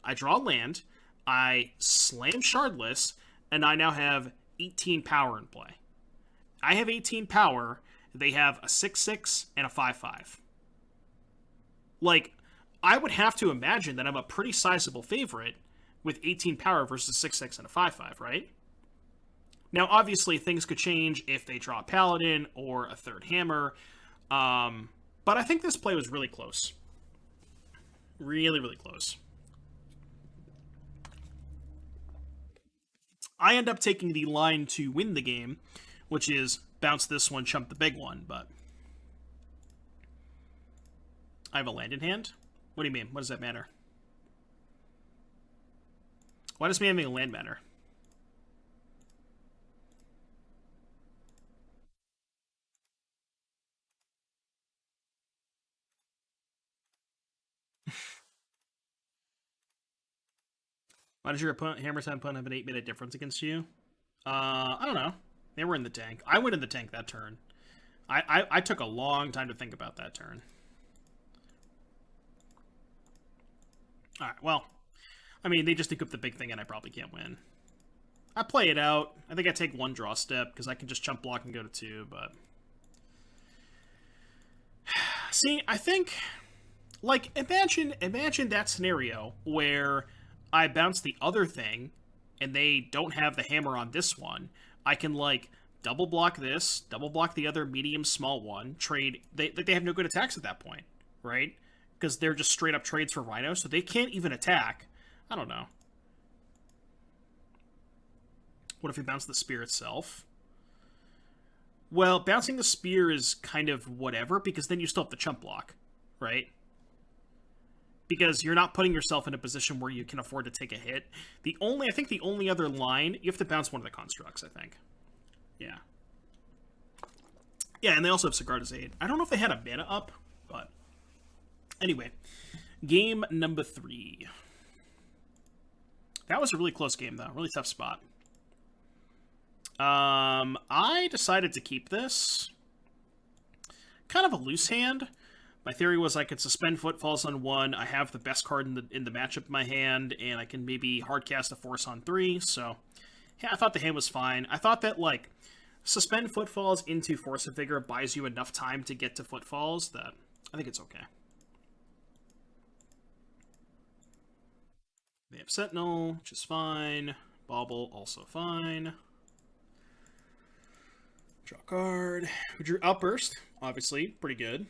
I draw a land, I slam Shardless, and I now have 18 power in play. I have 18 power, they have a 6/6 and a 5/5. Like, I would have to imagine that I'm a pretty sizable favorite with 18 power versus 6/6 and a 5/5, right? Now, obviously, things could change if they draw a Paladin or a third Hammer, but I think this play was really close. Really, really close. I end up taking the line to win the game, which is bounce this one, chump the big one, but I have a land in hand? What do you mean? What does that matter? Why does me having a land matter? Why does your opponent, Hammer's opponent, have an 8-minute difference against you? I don't know. They were in the tank. I went in the tank that turn. I took a long time to think about that turn. Alright, well. I mean, they just equip the big thing and I probably can't win. I play it out. I think I take 1 draw step because I can just chump block and go to 2, but... See, I think... Like, imagine that scenario where I bounce the other thing and they don't have the hammer on this one. I can, like, double block this, double block the other medium-small one, trade... They have no good attacks at that point, right? Because they're just straight-up trades for Rhino, so they can't even attack. I don't know. What if we bounce the spear itself? Well, bouncing the spear is kind of whatever, because then you still have the chump block, right? Because you're not putting yourself in a position where you can afford to take a hit. I think the only other line, you have to bounce one of the constructs, I think. Yeah. Yeah, and they also have Sigarda's Aid. I don't know if they had a mana up, but... Anyway, game number 3. That was a really close game, though. Really tough spot. I decided to keep this. Kind of a loose hand. My theory was I could suspend Footfalls on 1. I have the best card in the matchup in my hand, and I can maybe hardcast a Force on 3. So, yeah, I thought the hand was fine. I thought that, like, suspend Footfalls into Force of Vigor buys you enough time to get to Footfalls that I think it's okay. They have Sentinel, which is fine. Bauble, also fine. Draw a card. We drew Outburst, obviously, pretty good.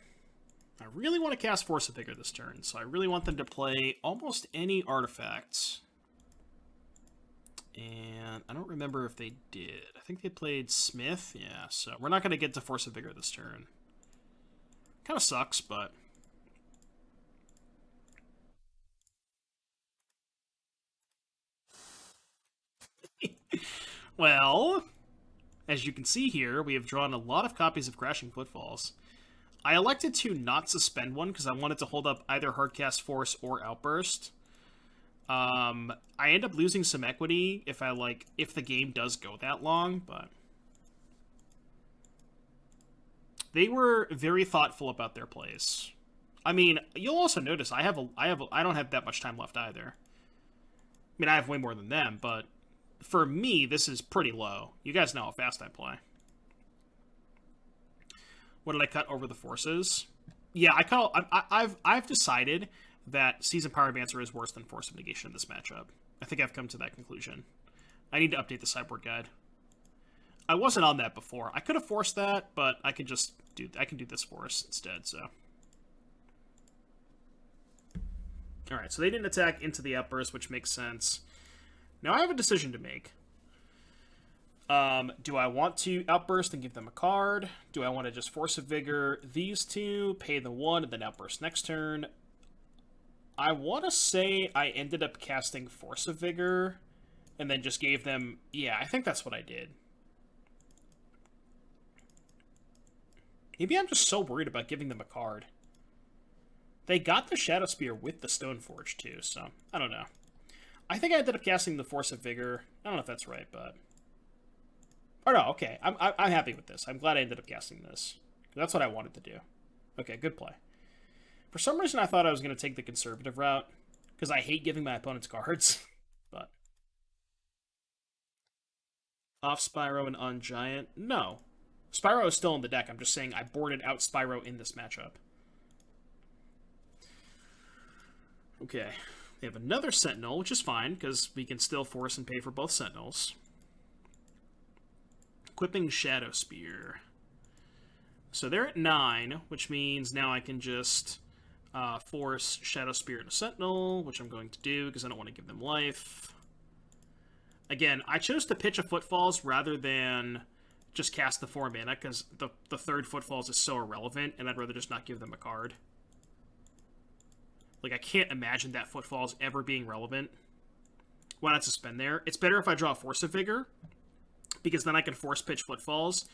I really want to cast Force of Vigor this turn, so I really want them to play almost any artifacts. And I don't remember if they did. I think they played Smith, yeah, so we're not going to get to Force of Vigor this turn. Kind of sucks, but... Well, as you can see here, we have drawn a lot of copies of Crashing Footfalls. I elected to not suspend one because I wanted to hold up either Hardcast Force or Outburst. I end up losing some equity if the game does go that long, but they were very thoughtful about their plays. I mean, you'll also notice I don't have that much time left either. I mean, I have way more than them, but for me, this is pretty low. You guys know how fast I play. What did I cut over the forces? Yeah, I've decided that Seasoned Pyromancer is worse than Force of Negation in this matchup. I think I've come to that conclusion. I need to update the sideboard guide. I wasn't on that before. I could have forced that, but I can do this force instead, so. Alright, so they didn't attack into the outburst, which makes sense. Now I have a decision to make. Do I want to outburst and give them a card? Do I want to just Force of Vigor these two, pay the 1, and then outburst next turn? I want to say I ended up casting Force of Vigor, and then just gave them... Yeah, I think that's what I did. Maybe I'm just so worried about giving them a card. They got the Shadow Spear with the Stoneforge, too, so I don't know. I think I ended up casting the Force of Vigor. I don't know if that's right, but... Oh, no, okay. I'm happy with this. I'm glad I ended up casting this. That's what I wanted to do. Okay, good play. For some reason, I thought I was going to take the conservative route, because I hate giving my opponents cards, but... Off Spyro and on Giant? No. Spyro is still in the deck. I'm just saying I boarded out Spyro in this matchup. Okay. They have another Sentinel, which is fine, because we can still force and pay for both Sentinels. Equipping Shadow Spear. So they're at 9, which means now I can just force Shadow Spear into Sentinel, which I'm going to do because I don't want to give them life. Again, I chose to pitch a Footfalls rather than just cast the 4 mana because the third Footfalls is so irrelevant, and I'd rather just not give them a card. Like, I can't imagine that Footfalls ever being relevant. Why not suspend there? It's better if I draw Force of Vigor, because then I can force pitch Footfalls.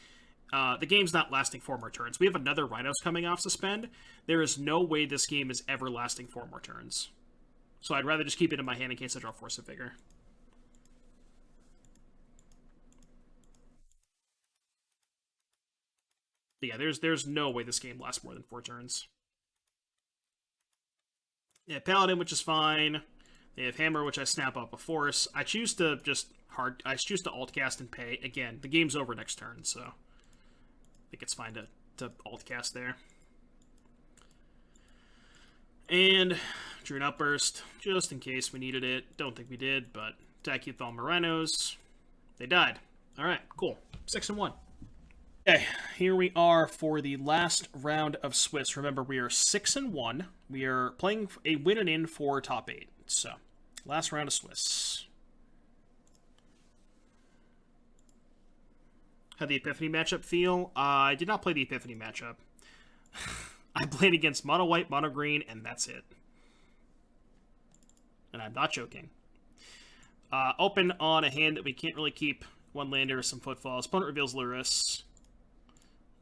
The game's not lasting 4 more turns. We have another Rhinos coming off suspend. There is no way this game is ever lasting 4 more turns. So I'd rather just keep it in my hand in case I draw Force of Vigor. But yeah, there's no way this game lasts more than 4 turns. Yeah, Paladin, which is fine. They have Hammer, which I snap up a Force. I choose to alt cast and pay. Again, the game's over next turn, so I think it's fine to alt cast there. And drew an Outburst, just in case we needed it. Don't think we did, but attack you with all Morinos. They died. Alright, cool. 6-1. Okay, here we are for the last round of Swiss. Remember, we are 6-1. We are playing a win and in for top 8. So, last round of Swiss. How'd the Epiphany matchup feel? I did not play the Epiphany matchup. I played against Mono White, Mono Green, and that's it. And I'm not joking. Open on a hand that we can't really keep. 1 lander, some Footfalls. Opponent reveals Lurrus.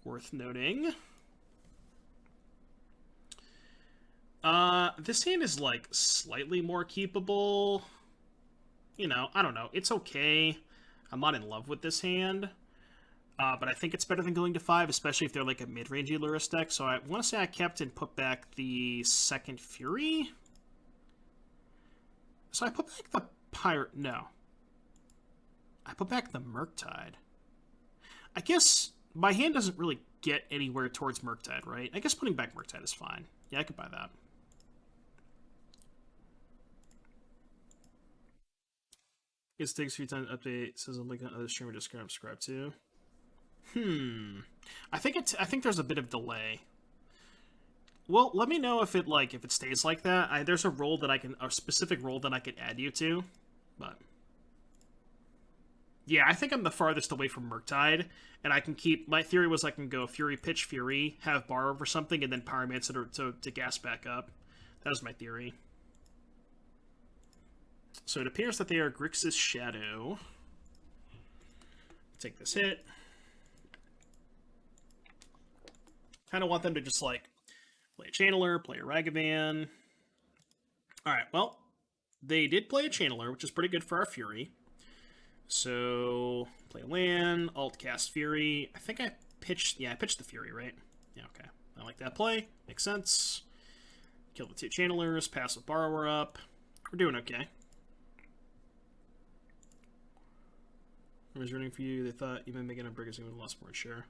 Worth noting. This hand is, like, slightly more keepable. You know, I don't know. It's okay. I'm not in love with this hand. But I think it's better than going to 5, especially if they're, like, a mid-rangey Lurrus deck. So I want to say I kept and put back the second Fury. So I put back the Pirate... No. I put back the Murktide. I guess... my hand doesn't really get anywhere towards Murktide, right? I guess putting back Murktide is fine. Yeah, I could buy that. I guess it takes a few times to update. Says a link on other streamer Discord I'm subscribed to. I think there's a bit of delay. Well, let me know if it stays like that. There's a specific role that I can add you to, but. Yeah, I think I'm the farthest away from Murktide, and I can keep... my theory was I can go Fury, pitch Fury, have Borrow for something, and then Pyromancer to gas back up. That was my theory. So it appears that they are Grixis Shadow. Take this hit. Kind of want them to just, like, play a Channeler, play a Ragavan. Alright, well, they did play a Channeler, which is pretty good for our Fury. So, play land, alt cast Fury. I think I pitched... yeah, I pitched the Fury, right? Yeah, okay. I like that play. Makes sense. Kill the 2 Channelers, pass with Borrower up. We're doing okay. I was rooting for you. They thought you might make it on Briggers even lost more share.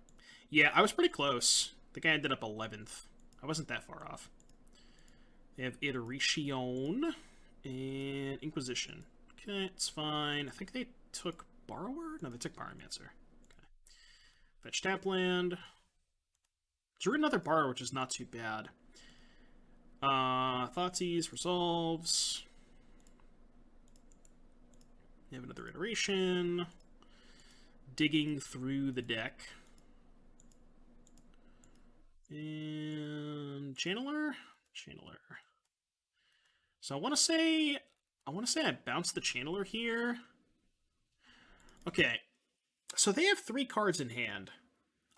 Yeah, I was pretty close. I think I ended up 11th. I wasn't that far off. They have Iteration and Inquisition. Okay, it's fine. I think they took Borrower? No, they took Pyromancer. Okay. Fetch tap land. Drew another Borrower, which is not too bad. Thoughtseize resolves. You have another iteration. Digging through the deck. And Channeler? Channeler. So I want to say I bounced the Channeler here. Okay. So they have 3 cards in hand.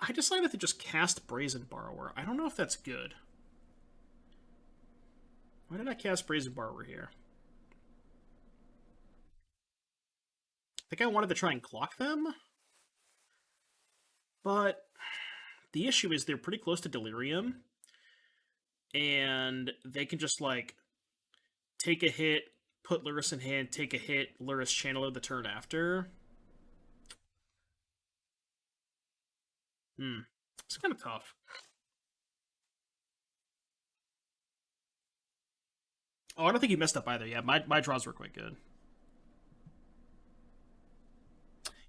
I decided to just cast Brazen Borrower. I don't know if that's good. Why did I cast Brazen Borrower here? I think I wanted to try and clock them. But the issue is they're pretty close to Delirium. And they can just, like, take a hit, put Lurrus in hand, take a hit, Lurrus Channeler the turn after. It's kind of tough. Oh, I don't think you messed up either. Yeah, my draws were quite good.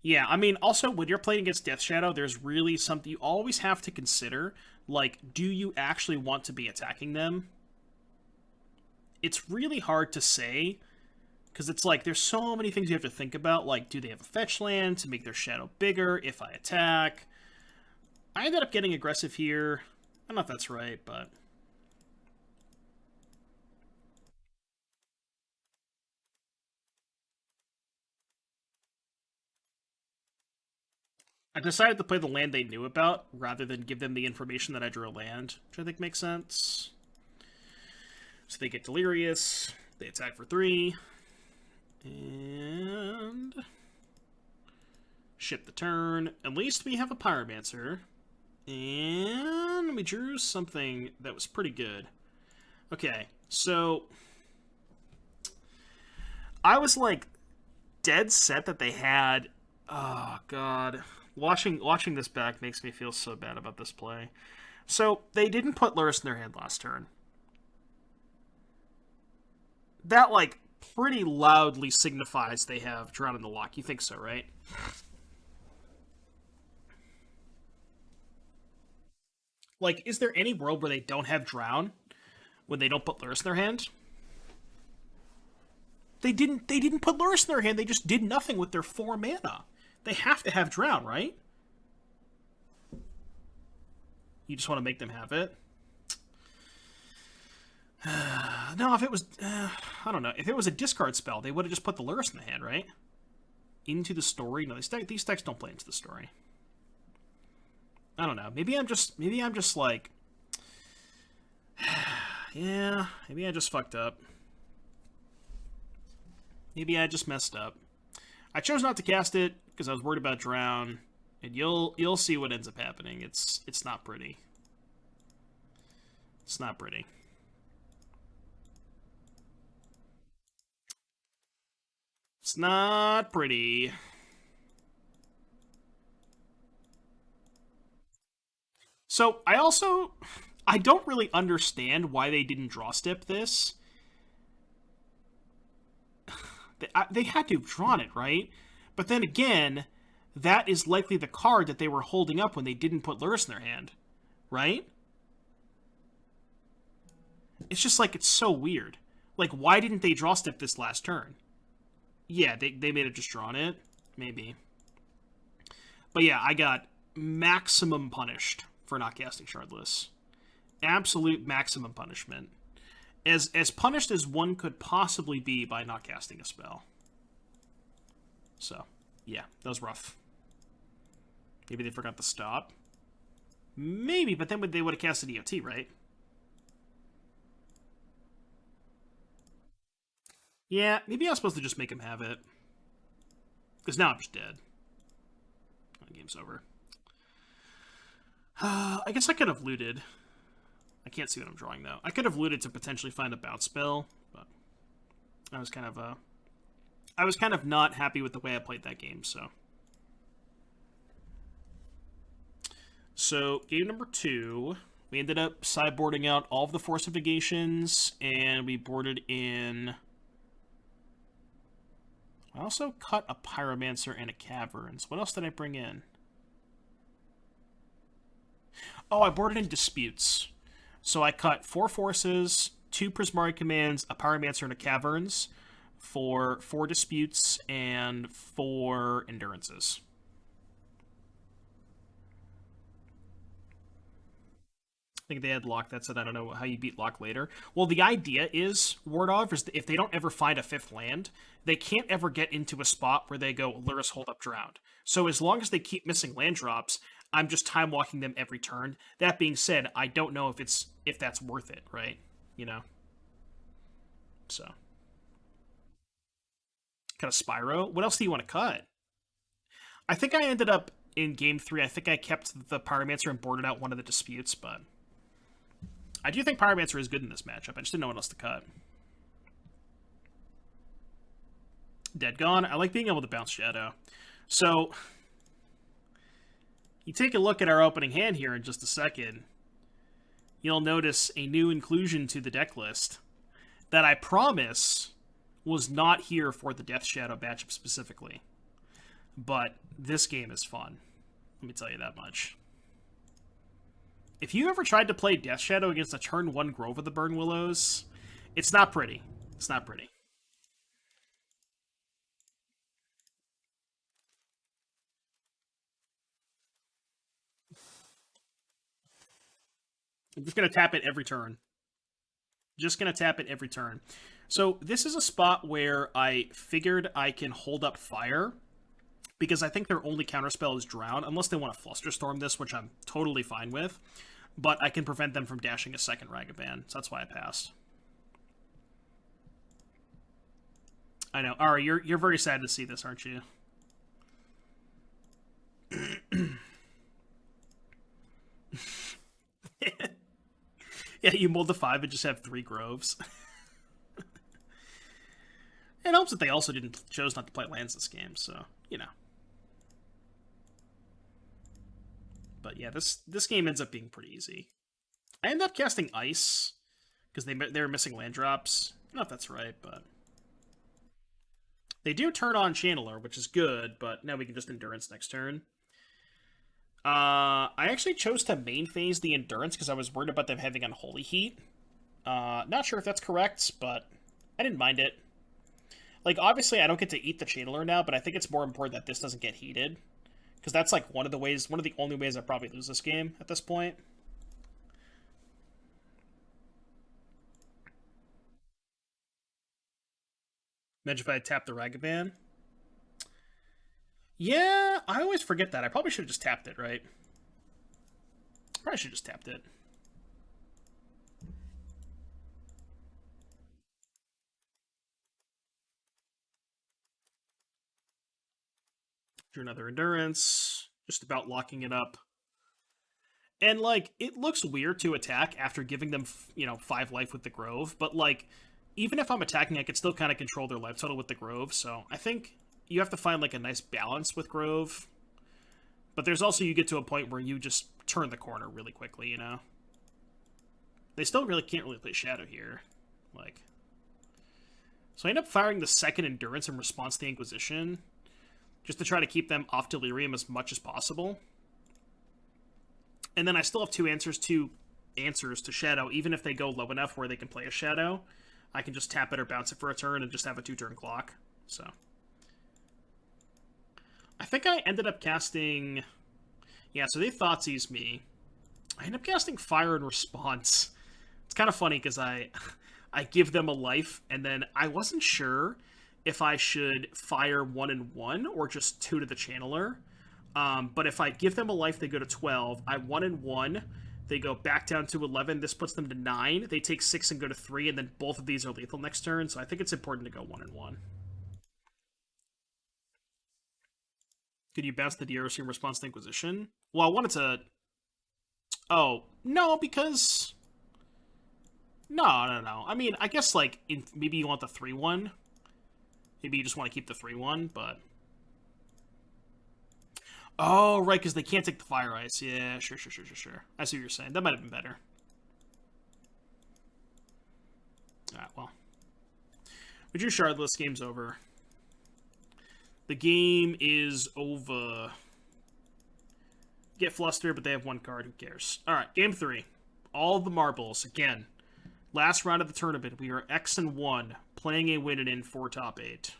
Yeah, I mean, also, when you're playing against Death Shadow, there's really something you always have to consider. Like, do you actually want to be attacking them? It's really hard to say, because it's like, there's so many things you have to think about. Like, do they have a fetch land to make their shadow bigger if I attack? I ended up getting aggressive here. I don't know if that's right, but... I decided to play the land they knew about, rather than give them the information that I drew a land, which I think makes sense. So they get Delirious, they attack for 3, and... ship the turn. At least we have a Pyromancer. And we drew something that was pretty good. Okay, so... I was, like, dead set that they had... Oh, God... Watching this back makes me feel so bad about this play. So, they didn't put Lurrus in their hand last turn. That, like, pretty loudly signifies they have Drown in the Loch. You think so, right? Like, is there any world where they don't have Drown when they don't put Lurrus in their hand? They didn't put Lurrus in their hand, they just did nothing with their 4 mana. They have to have Drown, right? You just want to make them have it? No, if it was... I don't know. If it was a discard spell, they would have just put the Lurrus in the hand, right? Into the story? No, these decks don't play into the story. I don't know. Maybe I'm just like... Yeah, maybe I just fucked up. Maybe I just messed up. I chose not to cast it because I was worried about Drown, and you'll see what ends up happening. It's not pretty. It's not pretty. It's not pretty. So I don't really understand why they didn't draw step this. They had to have drawn it, right? But then again, that is likely the card that they were holding up when they didn't put Lurrus in their hand, right? It's just like, it's so weird. Like, why didn't they draw step this last turn? Yeah, they may have just drawn it. Maybe. But yeah, I got maximum punished for not casting Shardless. Absolute maximum punishment. As punished as one could possibly be by not casting a spell. So, yeah, that was rough. Maybe they forgot to stop. Maybe, but then they would have casted EOT, right? Yeah, maybe I was supposed to just make him have it. Because now I'm just dead. The game's over. I guess I could have looted. I can't see what I'm drawing, though. I could have looted to potentially find a bounce spell, but I was kind of not happy with the way I played that game, so. So, game number 2, we ended up sideboarding out all of the Force of Negations, and we boarded in... I also cut a Pyromancer and a Caverns. What else did I bring in? Oh, I boarded in Disputes. So I cut 4 forces, 2 Prismari commands, a Pyromancer, and a Caverns for 4 disputes and 4 endurances. I think they had lock. That said, I don't know how you beat lock later. Well, the idea is, Wardov, is if they don't ever find a 5th land, they can't ever get into a spot where they go Luris, hold up, drowned. So as long as they keep missing land drops, I'm just time walking them every turn. That being said, I don't know if that's worth it, right? You know? So. Cut a Spyro. What else do you want to cut? I think I ended up in game 3. I think I kept the Pyromancer and boarded out one of the disputes, but I do think Pyromancer is good in this matchup. I just didn't know what else to cut. Dead Gone. I like being able to bounce Shadow. So, you take a look at our opening hand here in just a second. You'll notice a new inclusion to the deck list that I promise was not here for the Death Shadow matchup specifically. But this game is fun. Let me tell you that much. If you ever tried to play Death Shadow against a turn 1 Grove of the Burn Willows, it's not pretty. It's not pretty. I'm just going to tap it every turn. Just going to tap it every turn. So this is a spot where I figured I can hold up fire, because I think their only counterspell is Drown, unless they want to Flusterstorm this, which I'm totally fine with. But I can prevent them from dashing a second Ragavan, so that's why I passed. I know. Ari, you're very sad to see this, aren't you? Yeah, you mold the 5 and just have 3 Groves. It helps that they also chose not to play lands this game, so, you know. But yeah, this game ends up being pretty easy. I end up casting Ice, because they were missing land drops. I don't know if that's right, but they do turn on Channeler, which is good, but now we can just Endurance next turn. I actually chose to main phase the Endurance because I was worried about them having Unholy Heat. Not sure if that's correct, but I didn't mind it. Like, obviously, I don't get to eat the Channeler now, but I think it's more important that this doesn't get heated. Because that's, like, one of the only ways I probably lose this game at this point. Imagine if I had tapped the Ragavan. Yeah, I always forget that. I probably should have just tapped it, right? Probably should have just tapped it. Drew another Endurance. Just about locking it up. And, like, it looks weird to attack after giving them, 5 life with the Grove. But, like, even if I'm attacking, I can still kind of control their life total with the Grove. So I think you have to find, like, a nice balance with Grove. But there's also, you get to a point where you just turn the corner really quickly, you know? They still can't really play Shadow here. Like, so I end up firing the second Endurance in response to the Inquisition, just to try to keep them off Delirium as much as possible. And then I still have two answers to Shadow, even if they go low enough where they can play a Shadow. I can just tap it or bounce it for a turn and just have a 2-turn clock. So I think I ended up casting... Yeah, so they Thoughtseize me. I end up casting Fire in response. It's kind of funny because I give them a life, and then I wasn't sure if I should fire 1 and 1 or just 2 to the Channeler. But if I give them a life, they go to 12. I 1 and 1. They go back down to 11. This puts them to 9. They take 6 and go to 3, and then both of these are lethal next turn. So I think it's important to go 1 and 1. Could you bounce the DRC in response to Inquisition? Well, I wanted to... Oh, no, because... No. I mean, I guess, like, maybe you want the 3-1. Maybe you just want to keep the 3-1, but... Oh, right, because they can't take the Fire Ice. Yeah, sure. I see what you're saying. That might have been better. Alright, well. We drew Shardless. Game's over. The game is over. Get flustered, but they have 1 card. Who cares? Alright, game 3. All the marbles. Again. Last round of the tournament. We are X-1, playing a win and in for top 8.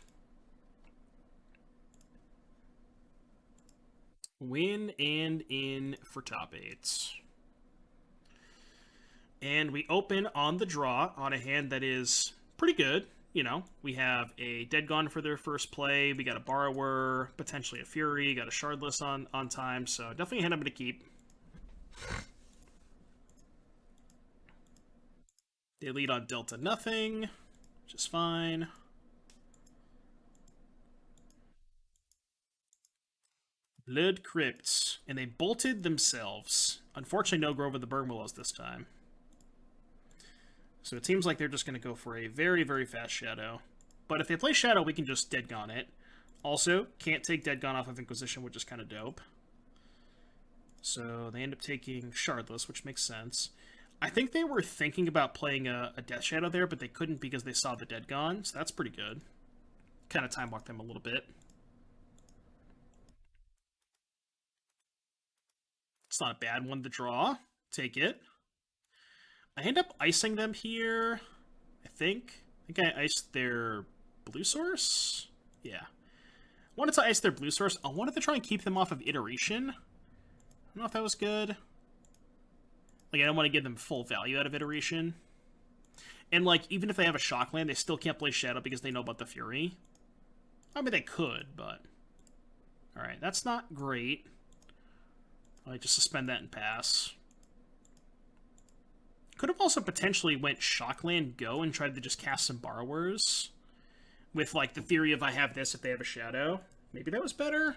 Win and in for top 8. And we open on the draw on a hand that is pretty good. You know, we have a Dead Gone for their first play. We got a Borrower, potentially a Fury. Got a Shardless on time. So definitely a hand I'm going to keep. They lead on Delta nothing, which is fine. Blood Crypts. And they bolted themselves. Unfortunately, no Grove of the Burgmallows this time. So it seems like they're just going to go for a very, very fast Shadow. But if they play Shadow, we can just Dead Gone it. Also, can't take Dead Gone off of Inquisition, which is kind of dope. So they end up taking Shardless, which makes sense. I think they were thinking about playing a Death Shadow there, but they couldn't because they saw the Dead Gone, so that's pretty good. Kind of time walked them a little bit. It's not a bad one to draw. Take it. I end up icing them here, I think. I think I iced their blue source? Yeah. I wanted to ice their blue source. I wanted to try and keep them off of Iteration. I don't know if that was good. Like, I don't want to give them full value out of Iteration. And, like, even if they have a Shockland, they still can't play Shadow because they know about the Fury. I mean, they could, but... Alright, that's not great. I just suspend that and pass. Could have also potentially went Shockland Go and tried to just cast some Borrowers. With, like, the theory of I have this if they have a Shadow. Maybe that was better.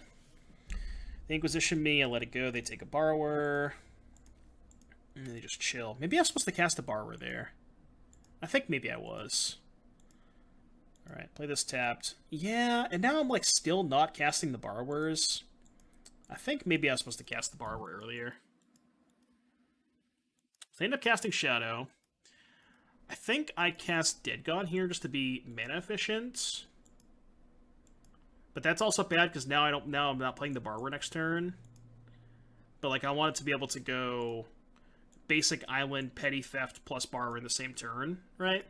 They Inquisition me, I let it go, they take a Borrower. And they just chill. Maybe I was supposed to cast a Borrower there. I think maybe I was. Alright, play this tapped. Yeah, and now I'm, like, still not casting the Borrowers. I think maybe I was supposed to cast the Borrower earlier. So I end up casting Shadow. I think I cast Dead Gone here just to be mana efficient. But that's also bad because now I'm not playing the Borrower next turn. But like I wanted to be able to go basic island, petty theft plus Borrower in the same turn, right?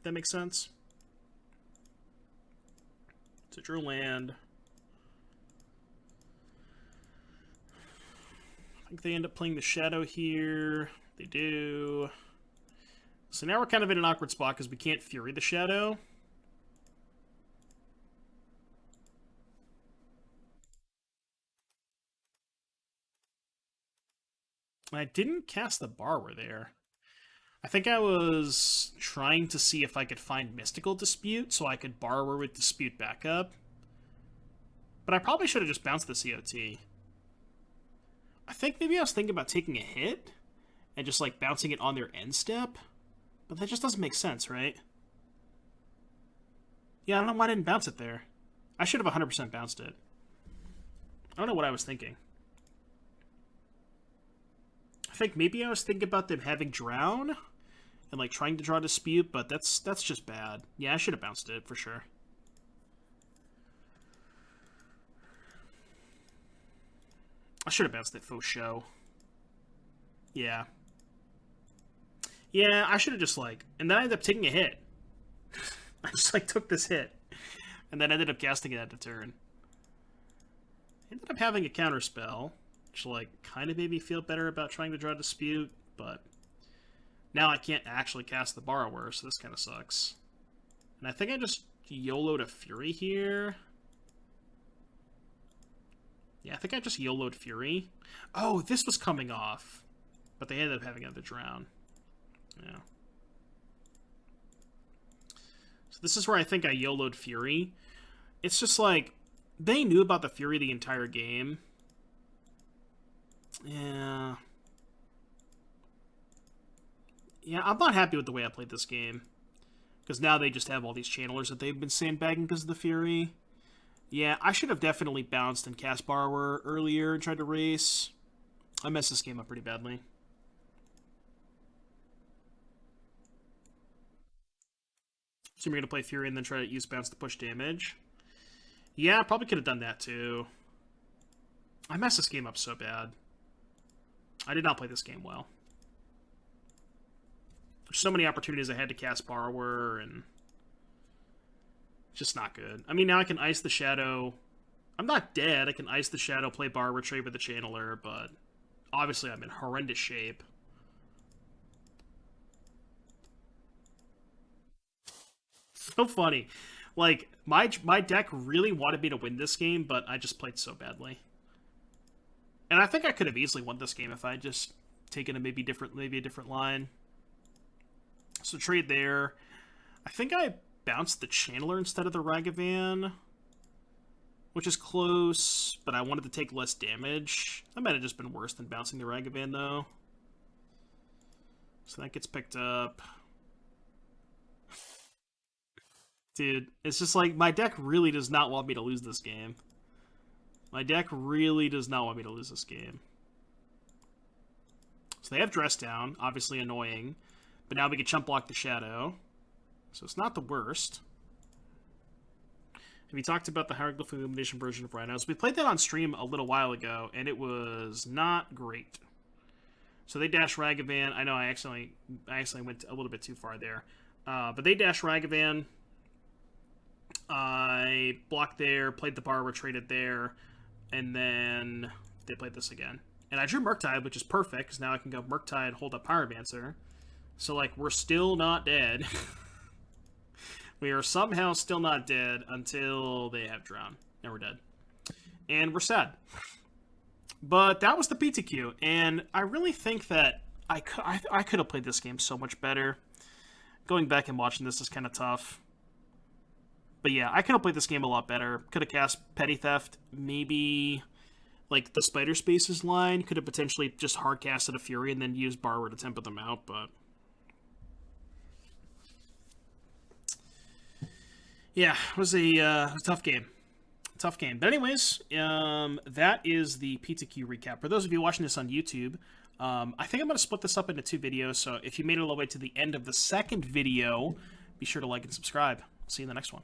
That makes sense. So draw land. I think they end up playing the Shadow here. They do. So now we're kind of in an awkward spot because we can't Fury the Shadow. I didn't cast the Borrower there. I think I was trying to see if I could find Mystical Dispute so I could Borrower with Dispute back up. But I probably should have just bounced the COT. I think maybe I was thinking about taking a hit and just like bouncing it on their end step. But that just doesn't make sense, right? Yeah, I don't know why I didn't bounce it there. I should have 100% bounced it. I don't know what I was thinking. I think maybe I was thinking about them having Drown and like trying to draw Dispute, but that's just bad. Yeah, I should have bounced it for sure. I should have bounced it faux show. Yeah. Yeah, I should have just like... And then I ended up taking a hit. I just like took this hit. And then ended up casting it at the turn. Ended up having a counterspell. Which like kind of made me feel better about trying to draw Dispute. But now I can't actually cast the Borrower, so this kind of sucks. And I think I just YOLO'd a Fury here. Yeah, I think I just YOLO'd Fury. Oh, this was coming off. But they ended up having another Drown. Yeah. So this is where I think I YOLO'd Fury. It's just like, they knew about the Fury the entire game. Yeah. Yeah, I'm not happy with the way I played this game. Because now they just have all these channelers that they've been sandbagging because of the Fury. Yeah, I should have definitely bounced and cast Borrower earlier and tried to race. I messed this game up pretty badly. So we're going to play Fury and then try to use bounce to push damage. Yeah, probably could have done that too. I messed this game up so bad. I did not play this game well. There's so many opportunities I had to cast Borrower, and just not good. I mean, now I can ice the Shadow. I'm not dead. I can ice the Shadow, play Borrower, trade with the Channeler, but obviously I'm in horrendous shape. So funny. Like, my deck really wanted me to win this game, but I just played so badly. And I think I could have easily won this game if I had just taken a maybe a different line. So trade there. I think I bounced the Channeler instead of the Ragavan, which is close, but I wanted to take less damage. That might have just been worse than bouncing the Ragavan, though. So that gets picked up. Dude, it's just like, my deck really does not want me to lose this game. My deck really does not want me to lose this game. So they have Dress Down, obviously annoying. But now we can chump block the Shadow. So it's not the worst. Have you talked about the Hieroglyph Illumination version of Rhinos? We played that on stream a little while ago, and it was not great. So they dash Ragavan. I know I accidentally went a little bit too far there. But they dash Ragavan. I blocked there, played the Borrower, traded there, and then they played this again. And I drew Murktide, which is perfect, because now I can go Murktide, hold up Pyromancer. So, like, we're still not dead. We are somehow still not dead until they have Drown. And we're dead. And we're sad. But that was the PTQ, and I really think that I could have played this game so much better. Going back and watching this is kind of tough. But yeah, I could have played this game a lot better. Could have cast Petty Theft, maybe like the Spider Spaces line. Could have potentially just hard casted a Fury and then used Borrower to tempo them out, but yeah, it was a tough game. Tough game. But anyways, that is the PTQ recap. For those of you watching this on YouTube, I think I'm going to split this up into 2 videos, so if you made it all the way to the end of the second video, be sure to like and subscribe. See you in the next one.